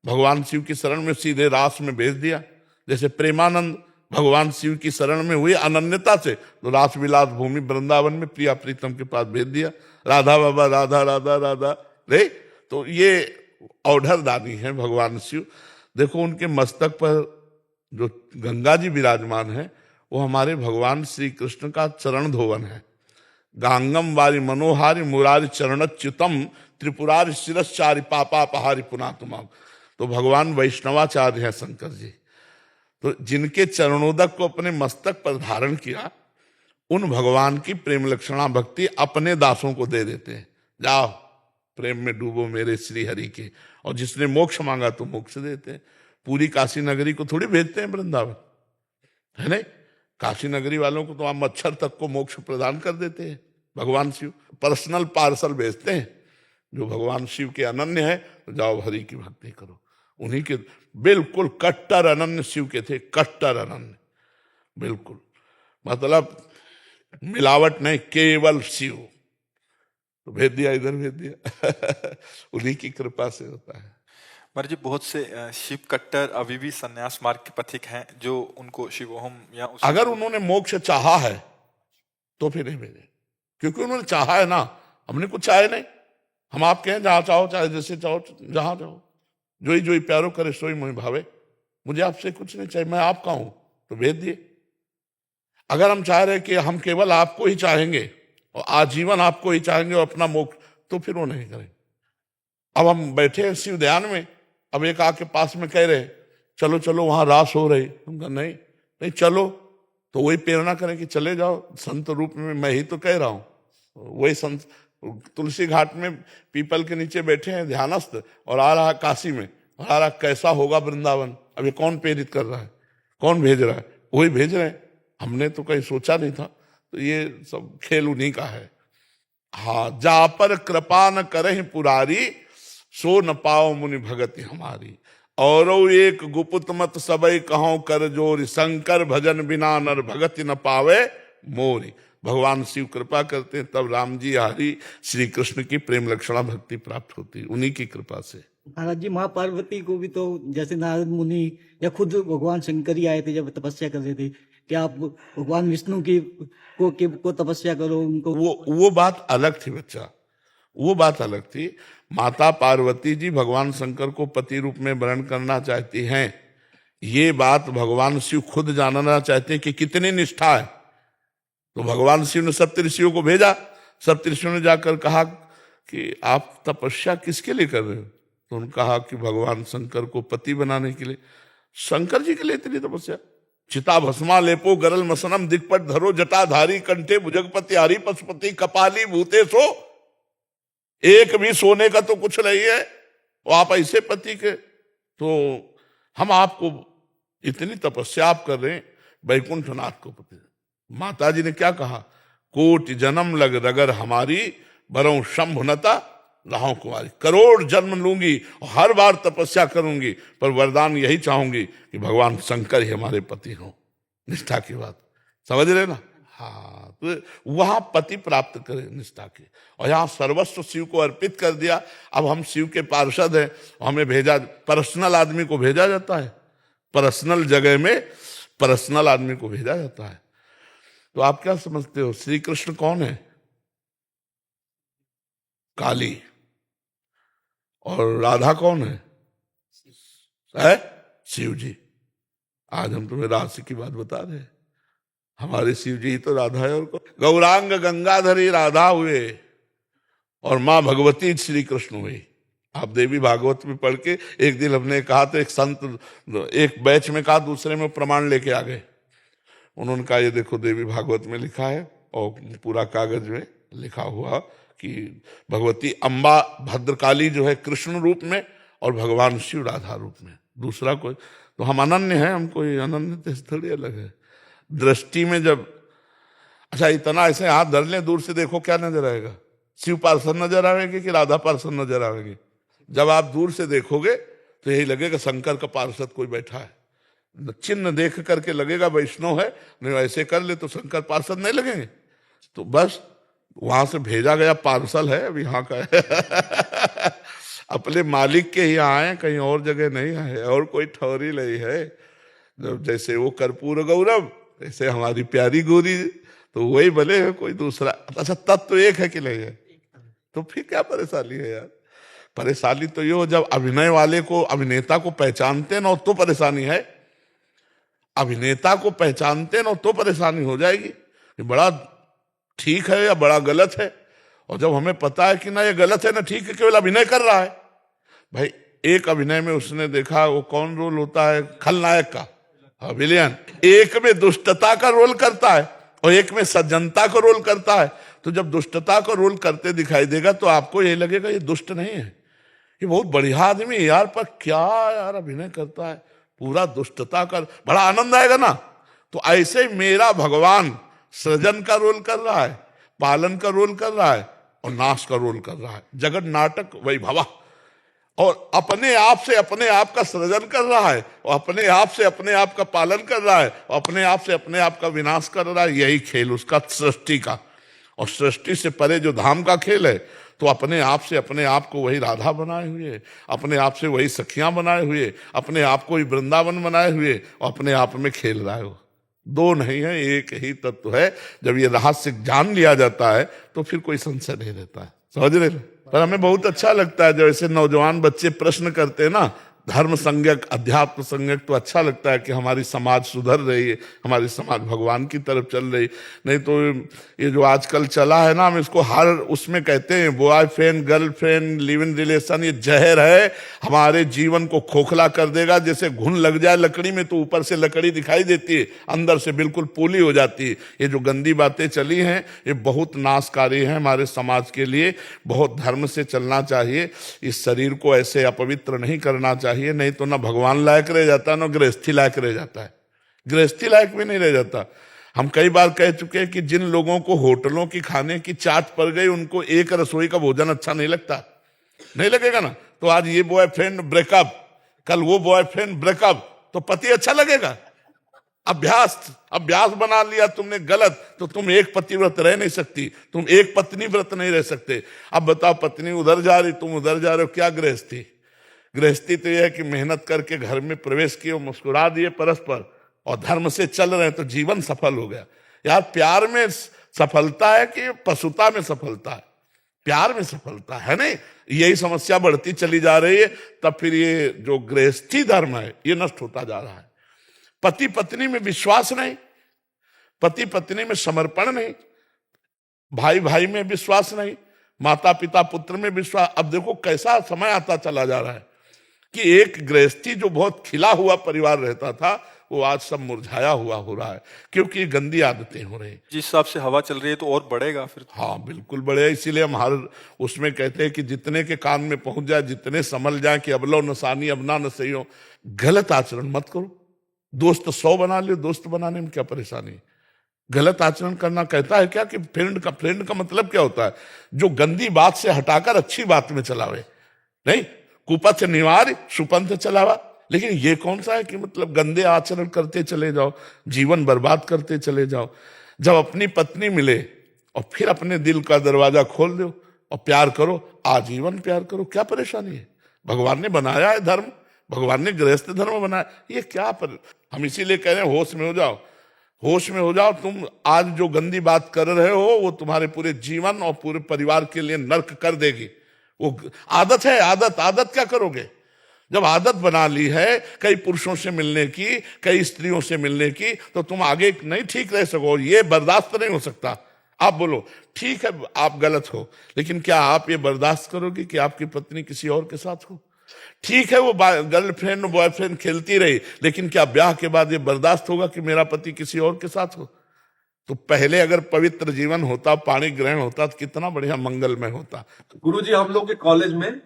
Speaker 3: भगवान शिव की शरण में सीधे रास में भेज दिया। जैसे प्रेमानंद भगवान शिव की शरण में हुए अनन्यता से, तो रास विलास भूमि वृंदावन में प्रिया प्रीतम के पास भेज दिया। राधा बाबा राधा राधा राधा रे, तो ये औढ़र दानी है भगवान शिव। देखो उनके मस्तक पर जो गंगा जी विराजमान है वो हमारे भगवान श्री कृष्ण का चरण धोवन है। गांगम वारी मनोहारी मुरारी चरणच्युतम त्रिपुरारी शिरश्चारी पापा पहारी पुनातुमाम। तो भगवान वैष्णवाचार्य हैं शंकर जी। तो जिनके चरणोदक को अपने मस्तक पर धारण किया, उन भगवान की प्रेम लक्षणा भक्ति अपने दासों को दे देते हैं। जाओ प्रेम में डूबो मेरे श्री हरि के। और जिसने मोक्ष मांगा तो मोक्ष देते हैं। पूरी काशी नगरी को थोड़ी भेजते हैं वृंदावन, है नहीं? काशी नगरी वालों को तो आप मच्छर तक को मोक्ष प्रदान कर देते हैं। भगवान शिव पर्सनल पार्सल भेजते हैं। जो भगवान शिव के अनन्य है तो जाओ हरि की भक्ति करो। उन्हीं के बिल्कुल कट्टर अनन्य शिव के थे, कट्टर अनन्य बिल्कुल, मतलब मिलावट नहीं, केवल शिव। तो भेज दिया, इधर भेज दिया। उन्हीं की कृपा से होता है।
Speaker 1: महाराज जी, बहुत से शिव कट्टर अभी भी संन्यास मार्ग के पथिक हैं जो उनको शिवोहम या
Speaker 3: अगर उन्होंने मोक्ष चाहा है तो फिर नहीं भेजे, क्योंकि उन्होंने चाहा है ना। हमने कुछ चाहे नहीं। हम आप कहें जहां चाहो, चाहे जैसे चाहो, जहां चाहो, जो ही प्यारो करे सोई मोहि भावे। मुझे आपसे कुछ नहीं चाहिए, मैं आपका हूं, तो भेज दिए। अगर हम चाह रहे कि हम केवल आपको ही चाहेंगे और आजीवन आपको ही चाहेंगे और अपना मोक्ष, तो फिर वो नहीं करें। अब हम बैठे हैं शिव ध्यान में, अब एक आके पास में कह रहे चलो चलो वहां रास हो रही, हम कहा नहीं नहीं चलो, तो वही प्रेरणा करें कि चले जाओ संत रूप में, मैं ही तो कह रहा हूं। वही संत तुलसी घाट में पीपल के नीचे बैठे हैं ध्यानस्थ, और आ रहा काशी में, आ रहा कैसा होगा वृंदावन। अब ये कौन प्रेरित कर रहा है, कौन भेज रहा है? वही भेज रहे हैं, हमने तो कहीं सोचा नहीं था। तो ये सब खेल उन्हीं का है। हाँ, जा पर कृपा न करहि पुरारी, सो न पाओ मुनि भगति हमारी। और एक गुपुत मत सबई कहो कर जोरी, शंकर भजन बिना नर भगति न पावे मोरी। भगवान शिव कृपा करते हैं, तब राम जी हरि श्री कृष्ण की प्रेम लक्षणा भक्ति प्राप्त होती है, उन्हीं की कृपा से।
Speaker 7: महाराज जी, माँ पार्वती को भी तो जैसे नारद मुनि या खुद भगवान शंकर ही आए थे जब तपस्या कर रहे थे कि आप भगवान विष्णु को तपस्या करो, उनको।
Speaker 3: वो बात अलग थी बच्चा, वो बात अलग थी। माता पार्वती जी भगवान शंकर को पति रूप में वर्ण करना चाहती हैं, ये बात भगवान शिव खुद जानना चाहते हैं कि कितनी निष्ठा है। तो भगवान शिव ने सप्तऋषियों को भेजा, सप्तऋषियों ने जाकर कहा कि आप तपस्या किसके लिए कर रहे हो? तो उन्होंने कहा कि भगवान शंकर को पति बनाने के लिए। शंकर जी के लिए इतनी तपस्या? चिता भस्मा लेपो गरल मसनम दिक्पट धरो जटाधारी कंठे भुजगपति हरि पशुपति कपाली भूते सो। एक भी सोने का तो कुछ नहीं है, और आप ऐसे पति के। तो हम आपको इतनी तपस्या आप कर रहे हैं, वैकुंठनाथ को पति। माता जी ने क्या कहा? कोटि जन्म लग रगर हमारी, बरौ शंभुनता राहों कुमारी। करोड़ जन्म लूंगी और हर बार तपस्या करूंगी, पर वरदान यही चाहूंगी कि भगवान शंकर ही हमारे पति हों। निष्ठा की बात समझ रहे ना? हाँ, तो वहां पति प्राप्त करें निष्ठा की, और यहाँ सर्वस्व शिव को अर्पित कर दिया। अब हम शिव के पार्षद हैं, हमें भेजा, पर्सनल आदमी को भेजा जाता है, पर्सनल जगह में पर्सनल आदमी को भेजा जाता है। तो आप क्या समझते हो, श्री कृष्ण कौन है? काली। और राधा कौन है? शिव जी। आज हम तुम्हें राशि की बात बता रहे हैं, हमारे शिव जी ही तो राधा है। और गौरांग गंगाधरी राधा हुए, और मां भगवती श्री कृष्ण हुई। आप देवी भागवत में पढ़ के, एक दिन हमने कहा तो एक संत एक बैच में कहा, दूसरे में प्रमाण लेके आ गए। उन्होंने कहा ये देखो देवी भागवत में लिखा है, और पूरा कागज में लिखा हुआ कि भगवती अम्बा भद्रकाली जो है कृष्ण रूप में, और भगवान शिव राधा रूप में, दूसरा कोई। तो हम अनन्य हैं, हम कोई अनन्य थोड़ी अलग है दृष्टि में। जब अच्छा इतना ऐसे हाथ धर लें, दूर से देखो क्या नजर आएगा? शिव पार्षद नजर आएंगे कि राधा पार्षद नजर आएंगे? जब आप दूर से देखोगे तो यही लगेगा शंकर का पार्षद कोई बैठा है। चिन्ह देख करके लगेगा वैष्णव है, नहीं ऐसे कर ले तो शंकर पार्षद नहीं लगेंगे। तो बस वहां से भेजा गया पार्सल है, अब यहाँ का है। अपने मालिक के ही आए, कहीं और जगह नहीं आए, और कोई ठौरी नहीं है। जैसे वो कर्पूर गौरव, ऐसे हमारी प्यारी गोरी, तो वही भले है, कोई दूसरा। अच्छा तत्व तो एक है कि नहीं है? तो फिर क्या परेशानी है यार? परेशानी तो ये हो जब अभिनय वाले को, अभिनेता को पहचानते ना तो परेशानी है। अभिनेता को पहचानते ना तो परेशानी हो जाएगी कि बड़ा ठीक है या बड़ा गलत है। और जब हमें पता है कि ना ये गलत है ना ठीक है, केवल अभिनय कर रहा है। भाई एक अभिनय में उसने देखा, वो कौन रोल होता है? खलनायक का, विलेन। एक में दुष्टता का रोल करता है और एक में सज्जनता का रोल करता है। तो जब दुष्टता का रोल करते दिखाई देगा तो आपको ये लगेगा ये दुष्ट नहीं है, ये बहुत बढ़िया आदमी है यार, पर क्या यार अभिनय करता है, पूरा दुष्टता का, बड़ा आनंद आएगा ना। तो ऐसे मेरा भगवान सृजन का रोल कर रहा है, पालन का रोल कर रहा है और नाश का रोल कर रहा है। जगत नाटक वैभवा, और अपने आप से अपने आप का सृजन कर रहा है, और अपने आप से अपने आप का पालन कर रहा है, और अपने आप से अपने आप का विनाश कर रहा है। यही खेल उसका सृष्टि का। और सृष्टि से परे जो धाम का खेल है, तो अपने आप से अपने आप को वही राधा बनाए हुए, अपने आप से वही सखियां बनाए हुए, अपने आप को ही वृंदावन बनाए हुए, और अपने आप में खेल रहा है। वो दो नहीं है, एक ही तत्व है। जब ये रहस्य जान लिया जाता है तो फिर कोई संशय नहीं रहता है। समझ रहे? पर हमें बहुत अच्छा लगता है जब ऐसे नौजवान बच्चे प्रश्न करते हैं ना, धर्म संज्ञक, अध्यात्म संज्ञक तो अच्छा लगता है कि हमारी समाज सुधर रही है, हमारी समाज भगवान की तरफ चल रही। नहीं तो ये जो आजकल चला है ना, हम इसको हर उसमें कहते हैं boyfriend girlfriend live in relation, ये जहर है, हमारे जीवन को खोखला कर देगा। जैसे घुन लग जाए लकड़ी में तो ऊपर से लकड़ी दिखाई देती है, अंदर से बिल्कुल पूली हो जाती है। ये जो गंदी बातें चली हैं ये बहुत नाशकारी है हमारे समाज के लिए। बहुत धर्म से चलना चाहिए, इस शरीर को ऐसे अपवित्र नहीं करना चाहिए, नहीं तो ना भगवान लायक रह जाता है ना गृहस्थी लायक रह जाता है। गृहस्थी लायक भी नहीं रह जाता। हम कई बार कह चुके हैं कि जिन लोगों को होटलों की खाने की चाट पड़ गई उनको एक रसोई का भोजन अच्छा नहीं लगता, नहीं लगेगा ना। तो आज ये बॉयफ्रेंड ब्रेकअप, कल वो बॉयफ्रेंड ब्रेकअप, तो पति अच्छा लगेगा? अभ्यास बना लिया तुमने गलत, तो तुम एक पतिव्रत रह नहीं सकती, तुम एक पत्नी व्रत नहीं रह सकते। अब बताओ, पत्नी उधर जा रही, तुम उधर जा रहे हो, क्या गृहस्थी? गृहस्थी तो यह है कि मेहनत करके घर में प्रवेश किए, मुस्कुरा दिए परस्पर और धर्म से चल रहे हैं तो जीवन सफल हो गया। यार प्यार में सफलता है कि पशुता में सफलता है? प्यार में सफलता है। नहीं, यही समस्या बढ़ती चली जा रही है। तब फिर ये जो गृहस्थी धर्म है ये नष्ट होता जा रहा है। पति पत्नी में विश्वास नहीं, पति पत्नी में समर्पण नहीं, भाई भाई में विश्वास नहीं, माता पिता पुत्र में विश्वास। अब देखो कैसा समय आता चला जा रहा है कि एक गृहस्थी जो बहुत खिला हुआ परिवार रहता था वो आज सब मुरझाया हुआ हो रहा है, क्योंकि गंदी आदतें हो रही।
Speaker 1: जिस हिसाब से हवा चल रही है तो और बढ़ेगा फिर।
Speaker 3: हाँ बिल्कुल बढ़ेगा। इसीलिए हम हर उसमें कहते हैं कि जितने के कान में पहुंच जाए, जितने संभल जाए कि अब लो नसानी अब ना नसइयो। गलत आचरण मत करो। दोस्त 100 बना लो, दोस्त बनाने में क्या परेशानी? गलत आचरण करना कहता है क्या कि फ्रेंड का मतलब क्या होता है? जो गंदी बात से हटाकर अच्छी बात में चलावे। नहीं, कुपथ निवार सुपंथ चलावा। लेकिन ये कौन सा है कि मतलब गंदे आचरण करते चले जाओ, जीवन बर्बाद करते चले जाओ। जब अपनी पत्नी मिले और फिर अपने दिल का दरवाजा खोल दो और प्यार करो, आजीवन प्यार करो, क्या परेशानी है? भगवान ने बनाया है धर्म, भगवान ने गृहस्थ धर्म बनाया, ये क्या हम इसीलिए कह रहे हैं होश में हो जाओ, होश में हो जाओ। तुम आज जो गंदी बात कर रहे हो वो तुम्हारे पूरे जीवन और पूरे परिवार के लिए नर्क कर देगी। वो आदत है, आदत क्या करोगे? जब आदत बना ली है कई पुरुषों से मिलने की, कई स्त्रियों से मिलने की, तो तुम आगे नहीं ठीक रह सको। ये बर्दाश्त नहीं हो सकता। आप बोलो ठीक है आप गलत हो, लेकिन क्या आप ये बर्दाश्त करोगे कि आपकी पत्नी किसी और के साथ हो? ठीक है वो गर्लफ्रेंड बॉयफ्रेंड खेलती रही, लेकिन क्या ब्याह के बाद ये बर्दाश्त होगा कि मेरा पति किसी और के साथ हो? तो पहले अगर पवित्र जीवन होता, पाणी ग्रहण होता, तो कितना बढ़िया मंगलमय होता।
Speaker 8: गुरुजी, हम लोग के कॉलेज में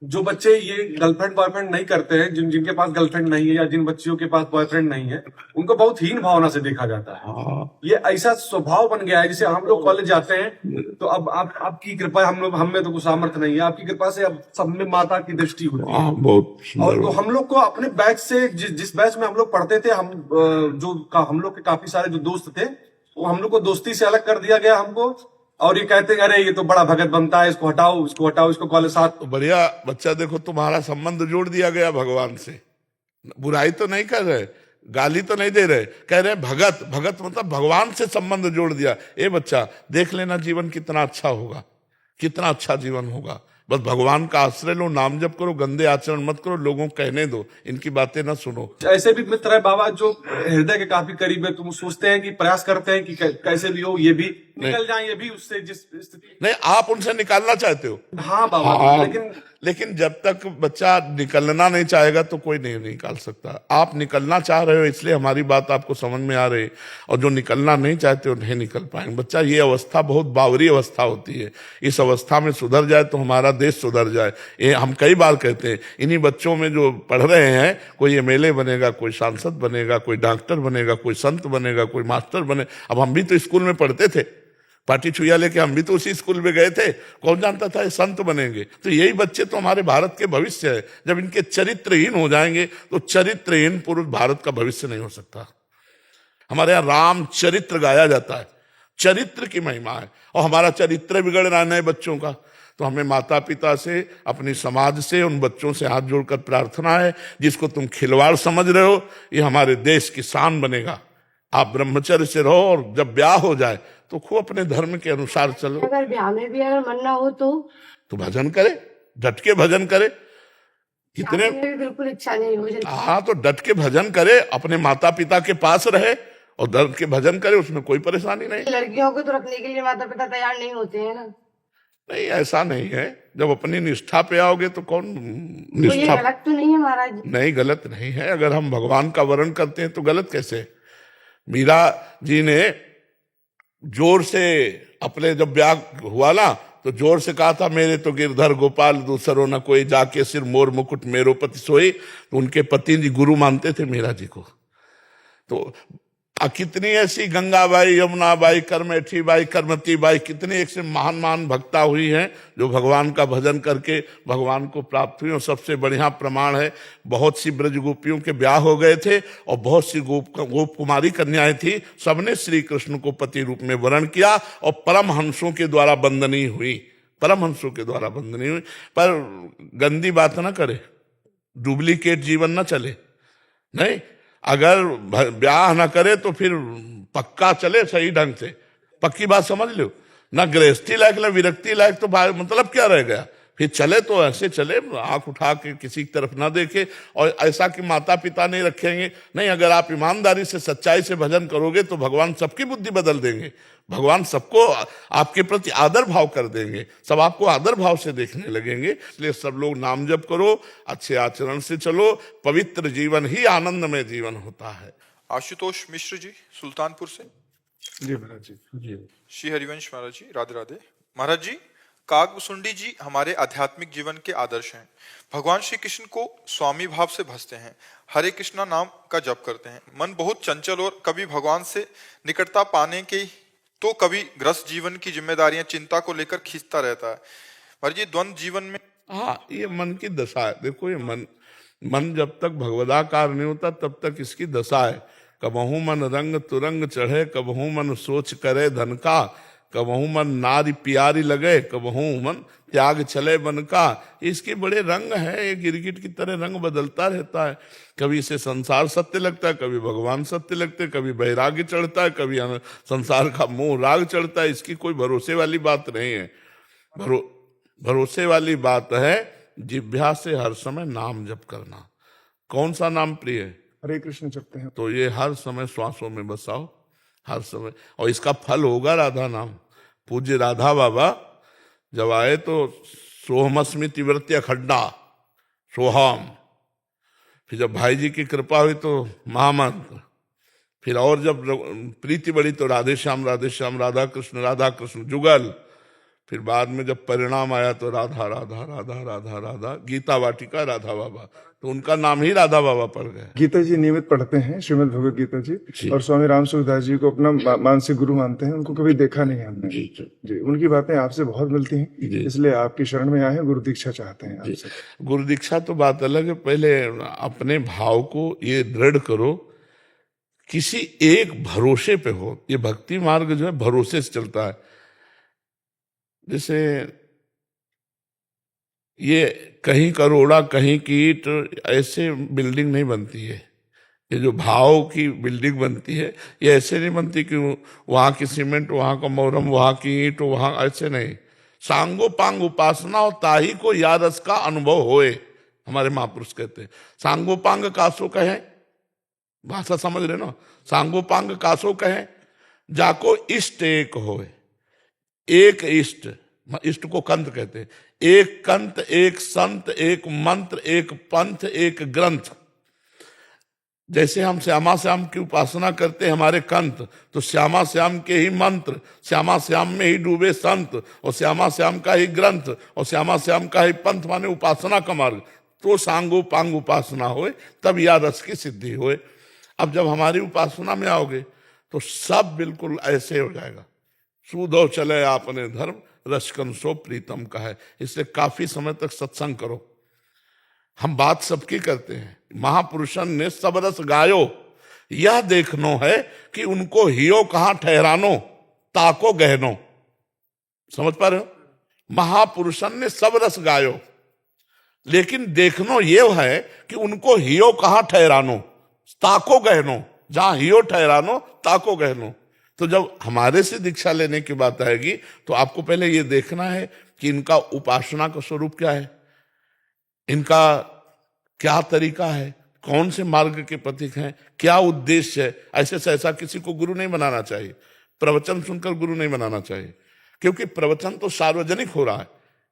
Speaker 8: जो बच्चे ये गर्लफ्रेंड बॉयफ्रेंड नहीं करते हैं, जिनके पास गर्लफ्रेंड नहीं है या जिन बच्चियों के पास बॉयफ्रेंड नहीं है, उनको बहुत हीन भावना से देखा जाता है। ये ऐसा स्वभाव बन गया है। जैसे हम लोग कॉलेज जाते हैं तो अब आपकी कृपा, हम में तो कुछ सामर्थ्य नहीं है, आपकी कृपा से अब सब में माता की दृष्टि होती है।
Speaker 3: बहुत
Speaker 8: और तो हम लोग को अपने बैच से जिस बैच में हम लोग पढ़ते थे, हम लोग के काफी सारे जो दोस्त थे, वो हम लोग को दोस्ती से अलग कर दिया गया हमको। और ये कहते हैं अरे ये तो बड़ा भगत बनता है, इसको हटाओ इसको कॉलेज साथ।
Speaker 3: तो बढ़िया बच्चा, देखो तुम्हारा संबंध जोड़ दिया गया भगवान से। बुराई तो नहीं कर रहे, गाली तो नहीं दे रहे, कह रहे भगत मतलब भगवान से संबंध जोड़ दिया। ए बच्चा देख लेना जीवन कितना अच्छा होगा, कितना अच्छा जीवन होगा। बस भगवान का आश्रय लो, नाम जप करो, गंदे आचरण मत करो, लोगों को कहने दो, इनकी बातें ना सुनो।
Speaker 8: ऐसे भी मित्र है बाबा जो हृदय के काफी करीब है, तुम सोचते हैं कि प्रयास करते हैं कि कैसे भी हो ये भी निकल जाए, ये भी उससे जिस स्थिति।
Speaker 3: नहीं, आप उनसे निकालना चाहते हो।
Speaker 8: हाँ बाबा,
Speaker 3: लेकिन जब तक बच्चा निकलना नहीं चाहेगा तो कोई नहीं निकाल सकता। आप निकलना चाह रहे हो इसलिए हमारी बात आपको समझ में आ रही, और जो निकलना नहीं चाहते हो नहीं निकल पाएंगे। बच्चा, ये अवस्था बहुत बावरी अवस्था होती है। इस अवस्था में सुधर जाए तो हमारा देश सुधर जाए। ये हम कई बार कहते हैं। इन्हीं बच्चों में जो पढ़ रहे हैं, कोई एमएलए बनेगा, कोई सांसद बनेगा, कोई डॉक्टर बनेगा, कोई संत बनेगा, कोई मास्टर बने। अब हम भी तो स्कूल में पढ़ते थे, पाटी छुया लेके हम भी तो उसी स्कूल में गए थे। कौन जानता था ये संत बनेंगे? तो यही बच्चे तो हमारे भारत के भविष्य है। जब इनके चरित्रहीन हो जाएंगे तो चरित्रहीन पुरुष भारत का भविष्य नहीं हो सकता। हमारे यहाँ राम चरित्र गाया जाता है, चरित्र की महिमा है, और हमारा चरित्र बिगड़ रहा है नए बच्चों का। तो हमें माता पिता से, अपनी समाज से, उन बच्चों से हाथ जोड़कर प्रार्थना है, जिसको तुम खिलवाड़ समझ रहे हो ये हमारे देश की शान बनेगा। आप ब्रह्मचर्य से रहो, और जब ब्याह हो जाए तो खूब अपने धर्म के अनुसार चलो।
Speaker 2: अगर ब्याह में भी अगर मन ना हो तो
Speaker 3: भजन करे, डट के भजन करे। कितने
Speaker 2: शादी में भी बिल्कुल इच्छा नहीं हो मुझे।
Speaker 3: हाँ, तो डट के भजन करे, अपने माता पिता के पास रहे और डट के भजन करे, उसमें कोई परेशानी नहीं।
Speaker 2: लड़कियों को तो रखने के लिए माता पिता तैयार नहीं होते हैं ना।
Speaker 3: नहीं, ऐसा नहीं है। जब अपनी निष्ठा पे आओगे तो कौन
Speaker 2: तो ये
Speaker 3: निष्ठा
Speaker 2: गलत तो नहीं है महाराज जी?
Speaker 3: नहीं, गलत नहीं है। अगर हम भगवान का वर्ण करते हैं तो गलत कैसे? मीरा जी ने जोर से अपने जब ब्याह हुआ ना तो जोर से कहा था, मेरे तो गिरधर गोपाल दूसरो न कोई, जाके सिर मोर मुकुट मेरो पति सोई। तो उनके पति जी गुरु मानते थे मीरा जी को। तो कितनी ऐसी गंगाबाई, यमुनाबाई, करमेठी बाई, करमती बाई, कितनी एक से महान महान भक्ता हुई हैं जो भगवान का भजन करके भगवान को प्राप्त हुई। और सबसे बढ़िया प्रमाण है, बहुत सी ब्रज गोपियों के ब्याह हो गए थे और बहुत सी गोप कुमारी कन्याएं थी, सबने श्री कृष्ण को पति रूप में वरण किया और परमहंसों के द्वारा बंदनी हुई, परमहंसों के द्वारा बंदनी हुई। पर गंदी बात ना करे, डुप्लीकेट जीवन ना चले। नहीं, अगर ब्याह ना करे तो फिर पक्का चले सही ढंग से, पक्की बात समझ लो ना। गृहस्थी लायक ना विरक्ति लायक, तो मतलब क्या रह गया? फिर चले तो ऐसे चले, आंख उठा के किसी की तरफ ना देखे। और ऐसा कि माता पिता नहीं रखेंगे, नहीं। अगर आप ईमानदारी से सच्चाई से भजन करोगे तो भगवान सबकी बुद्धि बदल देंगे। भगवान सबको आपके प्रति आदर भाव कर देंगे, सब आपको आदर भाव से देखने लगेंगे। इसलिए सब लोग नाम जप करो, अच्छे आचरण से चलो, पवित्र जीवन ही आनंद में जीवन होता है।
Speaker 1: आशुतोष मिश्र जी सुल्तानपुर से।
Speaker 4: जी महाराज जी।
Speaker 1: श्री हरिवंश महाराज जी, राधे राधे। महाराज जी, कागभूषुंडी जी हमारे आध्यात्मिक जीवन के आदर्श हैं। भगवान श्री कृष्ण को स्वामी भाव से भजते हैं, हरे कृष्णा नाम का जप करते हैं। मन बहुत चंचल और कभी भगवान से निकटता पाने के तो कभी ग्रस्त जीवन की जिम्मेदारियां चिंता को लेकर खींचता रहता है। महाराज जी, द्वंद्व जीवन में
Speaker 3: हाँ, ये मन की दशा है। देखो, ये मन जब तक भगवदाकार नहीं होता तब तक इसकी दशा है। कबहू मन रंग तुरंग चढ़े, कबहू मन सोच करे धन का, कबहू मन नारी प्यारी लगे, कबहू मन त्याग चले बन का। इसके बड़े रंग हैं, ये गिरगिट की तरह रंग बदलता रहता है। कभी इसे संसार सत्य लगता है, कभी भगवान सत्य लगते, कभी वैराग्य चढ़ता है, कभी संसार का मोह राग चढ़ता है। इसकी कोई भरोसे वाली बात नहीं है। भरोसे वाली बात है जिह्वा से हर समय नाम जप करना। कौन सा नाम प्रिय है?
Speaker 4: हरे कृष्ण जपते हैं।
Speaker 3: तो ये हर समय श्वासों में बसाओ, हर समय, और इसका फल होगा राधा नाम। पूज्य राधा बाबा जब आए तो सोहमस्मि तिव्रत्य खड्डा सोहम, फिर जब भाई जी की कृपा हुई तो महामंत्र, फिर और जब प्रीति बढ़ी तो राधे श्याम राधा कृष्ण जुगल, फिर बाद में जब परिणाम आया तो राधा राधा राधा राधा राधा, गीता वाटिका राधा बाबा, तो उनका नाम ही राधा बाबा पड़ गया।
Speaker 4: गीता जी नियमित पढ़ते हैं, श्रीमद् भगवद गीता जी, और स्वामी राम सूरदास जी को अपना मानसिक गुरु मानते हैं। उनको कभी देखा नहीं हमने जी। उनकी बातें आपसे बहुत मिलती हैं, इसलिए आपकी शरण में आए हैं, गुरु दीक्षा चाहते हैं आपसे।
Speaker 3: गुरु दीक्षा तो बात अलग है, पहले अपने भाव को ये दृढ़ करो, किसी एक भरोसे पे हो। ये भक्ति मार्ग जो है भरोसे से चलता है। जैसे ये कहीं करोड़ा कहीं की ईंट, ऐसे बिल्डिंग नहीं बनती है। ये जो भाव की बिल्डिंग बनती है, ये ऐसे नहीं बनती कि वहां की सीमेंट, वहां का मोरम, वहां की ईंट, वहां, ऐसे नहीं। सांगो पांग उपासना और ताही को या रस का अनुभव होए, हमारे महापुरुष कहते हैं। सांगो पांग कासो कहे, भाषा समझ रहे ना, सांगो पांग कासो कहे, जाको इष्ट एक होए। एक इष्ट, इष्ट को कंत कहते हैं। एक कंत, एक संत, एक मंत्र, एक पंथ, एक ग्रंथ। जैसे हम श्यामा श्याम की उपासना करते हैं हमारे कंत, तो श्यामा श्याम के ही मंत्र, श्यामा श्याम में ही डूबे संत, और श्यामा श्याम का ही ग्रंथ, और श्यामा श्याम का ही पंथ, माने उपासना का मार्ग। तो सांगो पांग उपासना होए, तब या रस की सिद्धि होए। अब जब हमारी उपासना में आओगे तो सब बिल्कुल ऐसे हो जाएगा। सूदो चले आपने धर्म, रसकन सो प्रीतम का है। इसलिए काफी समय तक सत्संग करो। हम बात सबकी करते हैं, महापुरुषन ने सब रस गायो, यह देखनो है कि उनको हियो कहां ठहरानो, ताको गहनो। समझ पा रहे हो? महापुरुषन ने सब रस गायो, लेकिन देखनो ये है कि उनको हियो कहां ठहरानो, ताको गहनो। जहां हियो ठहरानो, ताको गहनो। तो जब हमारे से दीक्षा लेने की बात आएगी तो आपको पहले ये देखना है कि इनका उपासना का स्वरूप क्या है, इनका क्या तरीका है, कौन से मार्ग के प्रतीक हैं, क्या उद्देश्य है। ऐसे से ऐसा किसी को गुरु नहीं बनाना चाहिए, प्रवचन सुनकर गुरु नहीं बनाना चाहिए, क्योंकि प्रवचन तो सार्वजनिक हो रहा है।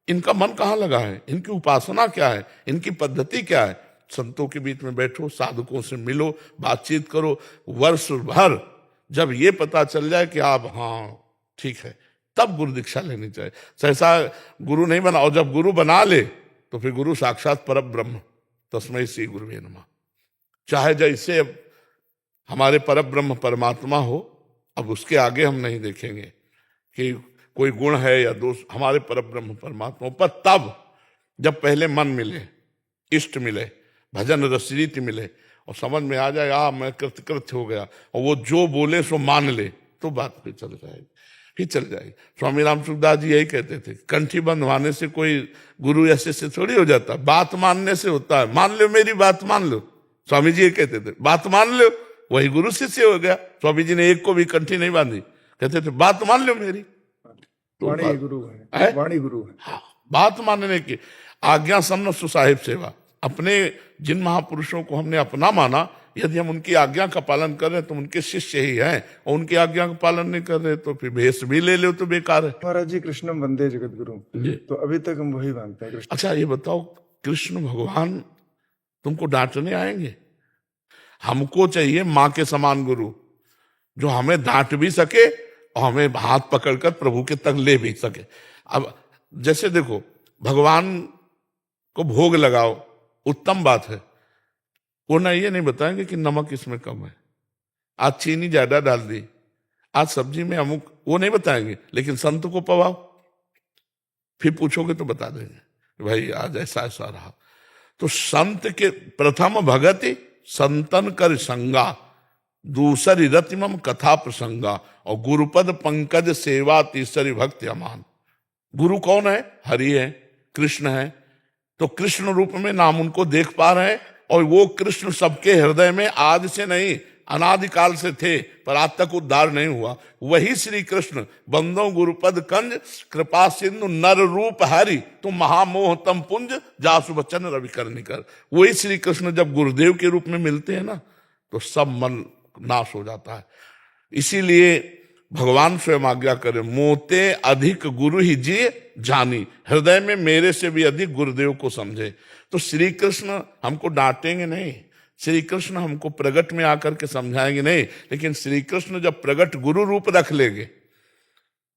Speaker 3: इनका मन कहाँ लगा है, इनकी उपासना क्या है, इनकी पद्धति क्या है। संतों के बीच में बैठो, साधकों से मिलो, बातचीत करो, वर्ष भर जब ये पता चल जाए कि आप हाँ ठीक है, तब गुरु दीक्षा लेनी चाहिए। सहसा गुरु नहीं बना, और जब गुरु बना ले तो फिर गुरु साक्षात पर ब्रह्म, तस्मै श्री गुरुवे नमः। चाहे जैसे अब हमारे पर ब्रह्म परमात्मा हो, अब उसके आगे हम नहीं देखेंगे कि कोई गुण है या दोष, हमारे पर ब्रह्म परमात्मा पर तब जब पहले मन मिले, इष्ट मिले, भजन रसरीति मिले, और समझ में आ जाए मैं कृतकृत्य हो गया, और वो जो बोले सो मान ले, तो बात फिर चल जाएगी, फिर चल जाएगी। स्वामी राम सुखदास जी यही कहते थे, कंठी बंधवाने से कोई गुरु ऐसे से थोड़ी हो जाता, बात मानने से होता है। मान लो मेरी बात मान लो, स्वामी जी ये कहते थे, बात मान लो, वही गुरु शिष्य हो गया। स्वामी जी ने एक को भी कंठी नहीं बांधी, कहते थे बात मान लो मेरी, तो
Speaker 4: वाणी गुरु है, वाणी गुरु है।
Speaker 3: हाँ, बात मानने की आज्ञा समन सुसाहिब सेवा। अपने जिन महापुरुषों को हमने अपना माना, यदि हम उनकी आज्ञा का पालन कर रहे हैं तो उनके शिष्य ही हैं, और उनकी आज्ञा का पालन नहीं कर रहे तो फिर भेष भी ले लो तो बेकार है।
Speaker 4: महाराज जी कृष्णम वंदे जगत गुरु, तो अभी तक हम वही मानते हैं कृष्ण।
Speaker 3: अच्छा ये बताओ, कृष्ण भगवान तुमको डांटने आएंगे? हमको चाहिए माँ के समान गुरु, जो हमें डांट भी सके और हमें हाथ पकड़कर प्रभु के तक ले भी सके। अब जैसे देखो, भगवान को भोग लगाओ, उत्तम बात है, वो ना ये नहीं बताएंगे कि नमक इसमें कम है, आज चीनी ज्यादा डाल दी, आज सब्जी में अमुक, वो नहीं बताएंगे। लेकिन संत को पवाओ, फिर पूछोगे तो बता देंगे भाई आज ऐसा ऐसा रहा। तो संत के प्रथम भगति संतन कर संगा, दूसरी रतिमम कथा प्रसंगा, और गुरुपद पंकज सेवा तीसरी भक्ति अमान। गुरु कौन है? हरि है, कृष्ण है। तो कृष्ण रूप में नाम उनको देख पा रहे हैं, और वो कृष्ण सबके हृदय में आज से नहीं अनादिकाल से थे, पर आज तक उद्धार नहीं हुआ। वही श्री कृष्ण बंदो गुरुपद कंज कृपा सिंधु नर रूप हरि, तुम महामोह तम पुंज जासु बचन रवि करनिकर। वही श्री कृष्ण जब गुरुदेव के रूप में मिलते हैं ना, तो सब मन नाश हो जाता है। इसीलिए भगवान स्वयं आज्ञा करे, मोते अधिक गुरु ही जी जानी, हृदय में मेरे से भी अधिक गुरुदेव को समझे। तो श्री कृष्ण हमको डांटेंगे नहीं, श्री कृष्ण हमको प्रगट में आकर के समझाएंगे नहीं, लेकिन श्री कृष्ण जब प्रगट गुरु रूप रख लेंगे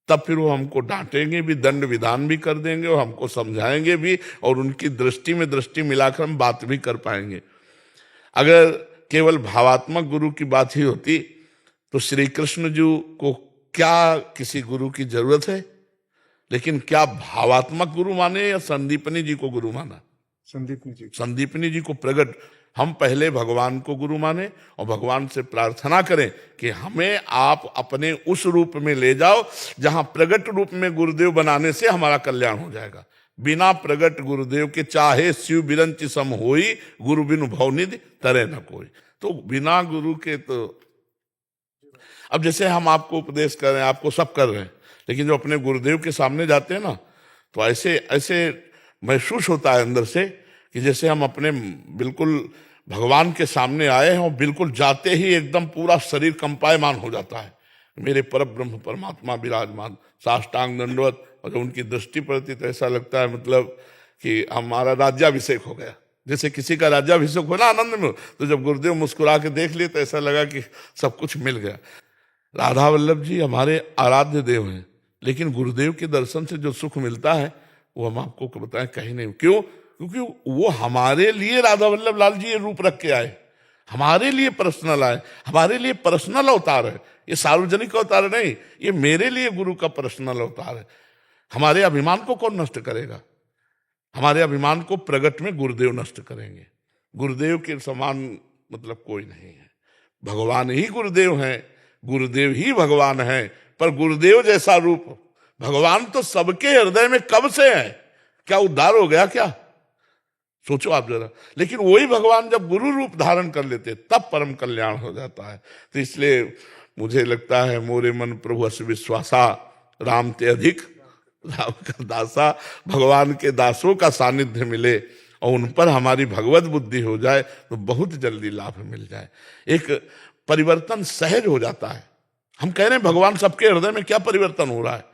Speaker 3: तब फिर वो हमको डांटेंगे भी, दंड विधान भी कर देंगे, और हमको समझाएंगे भी, और उनकी दृष्टि में दृष्टि मिलाकर हम बात भी कर पाएंगे। अगर केवल भावात्मक गुरु की बात ही होती तो श्री कृष्ण जी को क्या किसी गुरु की जरूरत है? लेकिन क्या भावात्मक गुरु माने या संदीपनी जी को गुरु माना?
Speaker 4: संदीपनी जी,
Speaker 3: संदीपनी जी को प्रगट। हम पहले भगवान को गुरु माने और भगवान से प्रार्थना करें कि हमें आप अपने उस रूप में ले जाओ जहां प्रगट रूप में गुरुदेव बनाने से हमारा कल्याण हो जाएगा। बिना प्रगट गुरुदेव के चाहे शिव बिरंच सम होई, गुरु बिनु भवनिधि तरे न कोई। तो बिना गुरु के तो, अब जैसे हम आपको उपदेश कर रहे हैं, आपको सब कर रहे हैं, लेकिन जो अपने गुरुदेव के सामने जाते हैं ना, तो ऐसे ऐसे महसूस होता है अंदर से कि जैसे हम अपने बिल्कुल भगवान के सामने आए हैं, और बिल्कुल जाते ही एकदम पूरा शरीर कंपायमान हो जाता है, मेरे पर ब्रह्म परमात्मा विराजमान, साष्टांग दंडवत। और जब उनकी दृष्टि पड़ती तो ऐसा लगता है मतलब कि हमारा राज्याभिषेक हो गया। जैसे किसी का राज्याभिषेक हो ना आनंद में, तो जब गुरुदेव मुस्कुरा के देख लिए तो ऐसा लगा कि सब कुछ मिल गया। राधा वल्लभ जी हमारे आराध्य देव हैं, लेकिन गुरुदेव के दर्शन से जो सुख मिलता है वो हम आपको बताएं कहीं नहीं। क्यों? क्योंकि वो हमारे लिए राधा वल्लभ लाल जी ये रूप रख के आए, हमारे लिए पर्सनल आए, हमारे लिए पर्सनल अवतार है। ये सार्वजनिक अवतार नहीं, ये मेरे लिए गुरु का पर्सनल अवतार है। हमारे अभिमान को कौन नष्ट करेगा? हमारे अभिमान को प्रगट में गुरुदेव नष्ट करेंगे। गुरुदेव के समान मतलब कोई नहीं है। भगवान ही गुरुदेव हैं, गुरुदेव ही भगवान है, पर गुरुदेव जैसा रूप भगवान तो सबके हृदय में कब से है। क्या उद्धार हो गया क्या? सोचो आप जरा। लेकिन वही भगवान जब गुरु रूप धारण कर लेते तब परम कल्याण हो जाता है। तो इसलिए मुझे लगता है मोरे मन प्रभु अस विश्वासा, राम ते अधिक राम का दासा। भगवान के दासों का सानिध्य मिले और उन पर हमारी भगवत बुद्धि हो जाए तो बहुत जल्दी लाभ मिल जाए, एक परिवर्तन सहज हो जाता है। हम कह रहे हैं भगवान सबके हृदय में क्या परिवर्तन हो रहा है,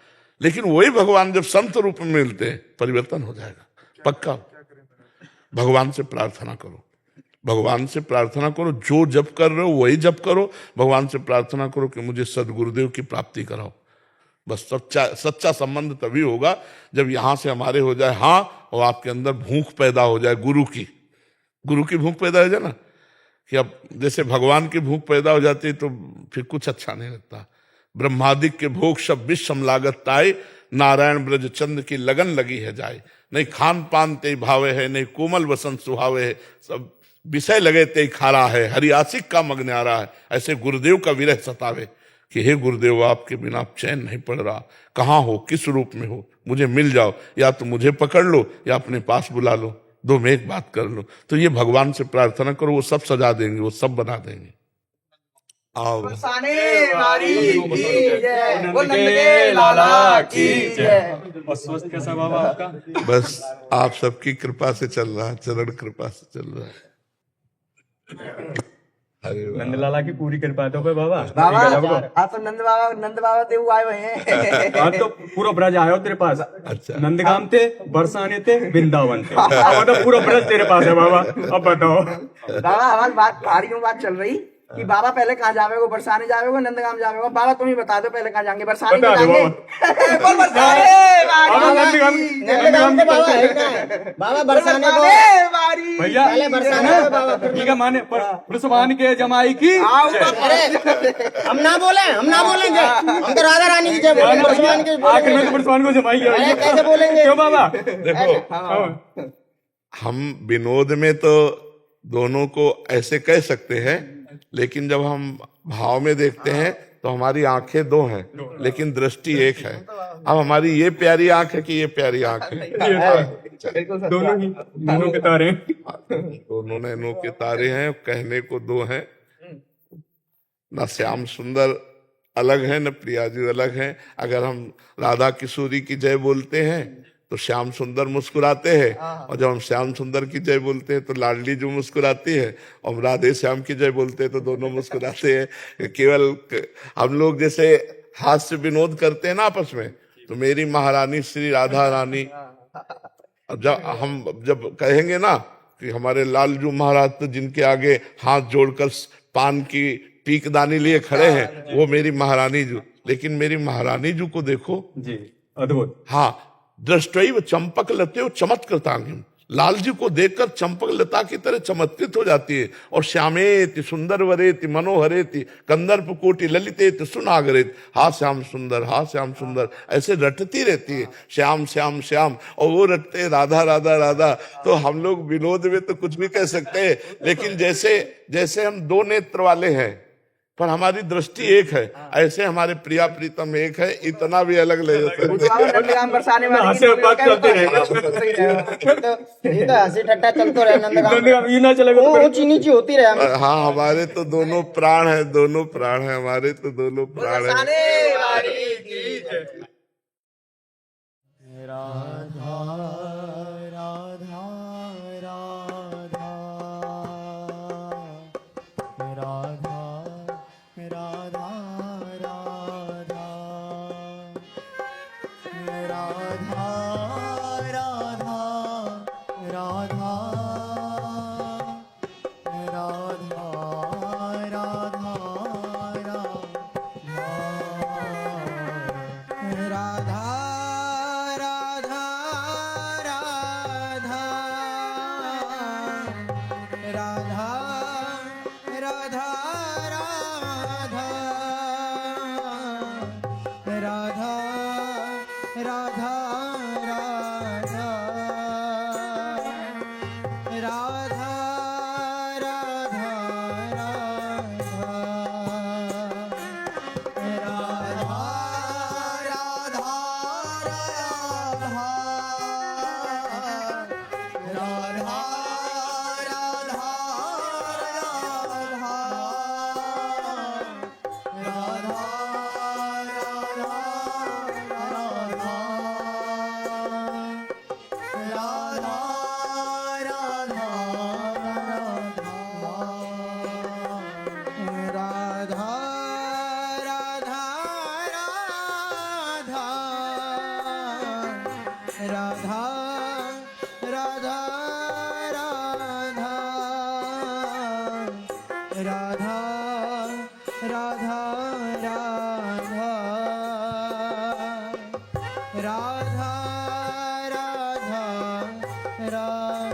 Speaker 3: लेकिन वही भगवान जब संत रूप में मिलते हैं परिवर्तन हो जाएगा पक्का। भगवान से प्रार्थना करो, भगवान से प्रार्थना करो, जो जप कर रहे हो वही जप करो, भगवान से प्रार्थना करो कि मुझे सदगुरुदेव की प्राप्ति कराओ। बस सच्चा संबंध तभी होगा जब यहां से हमारे हो जाए हाँ, और आपके अंदर भूख पैदा हो जाए, गुरु की भूख पैदा हो जाए ना, कि अब जैसे भगवान की भूख पैदा हो जाती है तो फिर कुछ अच्छा नहीं लगता। ब्रह्मादिक के भोग सब विषम लागत ताई, नारायण ब्रज चंद्र की लगन लगी है जाए। नहीं खान पान ते भावे है, नहीं कोमल वसंत सुहावे है, सब विषय लगे ते खारा है, हरियासिक का मग्न आ रहा है। ऐसे गुरुदेव का विरह सतावे कि हे गुरुदेव आपके बिना चैन नहीं पड़ रहा, कहाँ हो, किस रूप में हो, मुझे मिल जाओ, या तो मुझे पकड़ लो या अपने पास बुला लो, दो में एक बात कर लो। तो ये भगवान से प्रार्थना करो, वो सब सजा देंगे, वो सब बना देंगे। आओ
Speaker 5: कैसा बाबा आपका?
Speaker 3: बस आप सबकी कृपा से चल रहा है, चरण कृपा से चल रहा है। अरे वाह।
Speaker 5: नंदलाला की पूरी कृपा है तो कोई बाबा
Speaker 9: बाबा आप तो नंद बाबा देव आए हुए हैं।
Speaker 5: आज तो पूरा ब्रज आयो तेरे पास।
Speaker 3: अच्छा।
Speaker 5: नंदगाम थे, बरसाने थे, वृंदावन थे, अब तो पूरा ब्रज तेरे पास है बाबा। अब बताओ
Speaker 9: बाबा हमारी बात भारियों बात चल रही कि बाबा पहले कहाँ जावेगो, बरसाने जावेगो, नंदगाम जावेगो। बाबा तुम ही बता दो पहले कहाँ जाएंगे, बरसाने
Speaker 5: बता दो
Speaker 9: जाएंगे।
Speaker 5: बाबा।
Speaker 9: नंदगाम बाबा है ना, बाबा बरसाने को
Speaker 5: भैया
Speaker 9: पहले बरसाने को बाबा
Speaker 5: ठीक है माने पुरुषवान के जमाई की
Speaker 9: अरे हम ना बोलेंगे, हम तो राधा रानी की जय बोलेंगे,
Speaker 5: आखिर में पुरुषवान को जमाई
Speaker 9: अरे कैसे बोलेंगे?
Speaker 5: क्यों बाबा?
Speaker 3: देखो हम विनोद में तो दोनों को ऐसे कह सकते हैं, लेकिन जब हम भाव में देखते हैं तो हमारी आंखें दो हैं लेकिन दृष्टि एक है। अब हमारी ये प्यारी आंख है कि ये प्यारी आंख है,
Speaker 5: दोनों के तारे
Speaker 3: दोनों नैनों के तारे हैं, कहने को दो हैं। न श्याम सुंदर अलग है न प्रिया जी अलग है। अगर हम राधा किशोरी की जय बोलते हैं तो श्याम सुंदर मुस्कुराते हैं, और जब हम श्याम सुंदर की जय बोलते हैं तो लाडली जो मुस्कुराती है, और राधे श्याम की जय बोलते हैं तो दोनों मुस्कुराते हैं। केवल हम लोग जैसे हास्य विनोद करते हैं ना आपस में, तो मेरी महारानी श्री राधा रानी, जब कहेंगे ना कि हमारे लालजू महाराज तो जिनके आगे हाथ जोड़कर पान की टीकदानी लिए खड़े हैं, वो मेरी महारानी जू। लेकिन मेरी महारानी जू को देखो
Speaker 5: जी, अद्भुत।
Speaker 3: हाँ, दृष्टैव चंपक लते चमत्कृतांगिम, लाल जी को देखकर चंपक लता की तरह चमत्कृत हो जाती है। और श्यामेति सुंदर वरेति मनोहरेति कंदर्प कोटि ललितेति सुनागरेति, हा श्याम सुंदर, हा श्याम सुंदर, ऐसे रटती रहती है श्याम श्याम श्याम, और वो रटते राधा राधा राधा। तो हम लोग विनोद में तो कुछ भी कह सकते हैं, लेकिन जैसे हम दो नेत्र वाले हैं पर हमारी दृष्टि एक है, ऐसे हमारे प्रिया प्रीतम एक है, इतना भी अलग ले जाते हैं।
Speaker 9: नंदगाम बरसाने वाले
Speaker 5: हंसी बात करते रहेगा।
Speaker 9: ये तो हंसी ठट्टा चलते रहे, नंदगाम
Speaker 5: ये ना चलेगा तो
Speaker 9: ऊंची नीची होती रहे।
Speaker 3: हाँ, हमारे तो दोनों प्राण है, दोनों प्राण है हमारे, तो दोनों प्राण है।
Speaker 10: राधा राधा राधा राधा राधा राधा राधा राधा राधा राधा राधा राधा राधा राधा राधा राधा राधा राधा राधा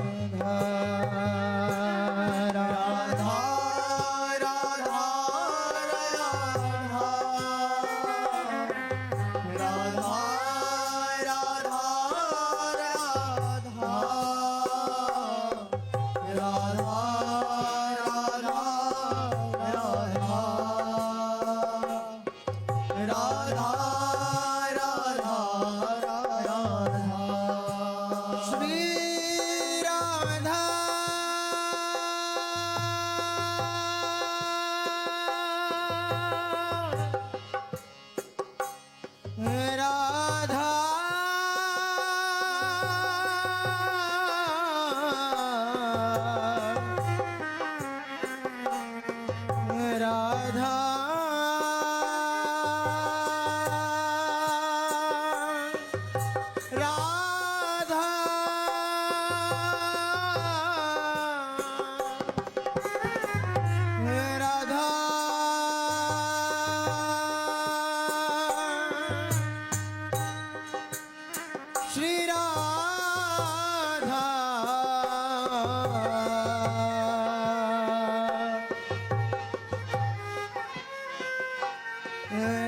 Speaker 10: राधा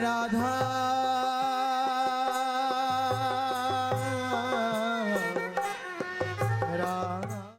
Speaker 10: राधा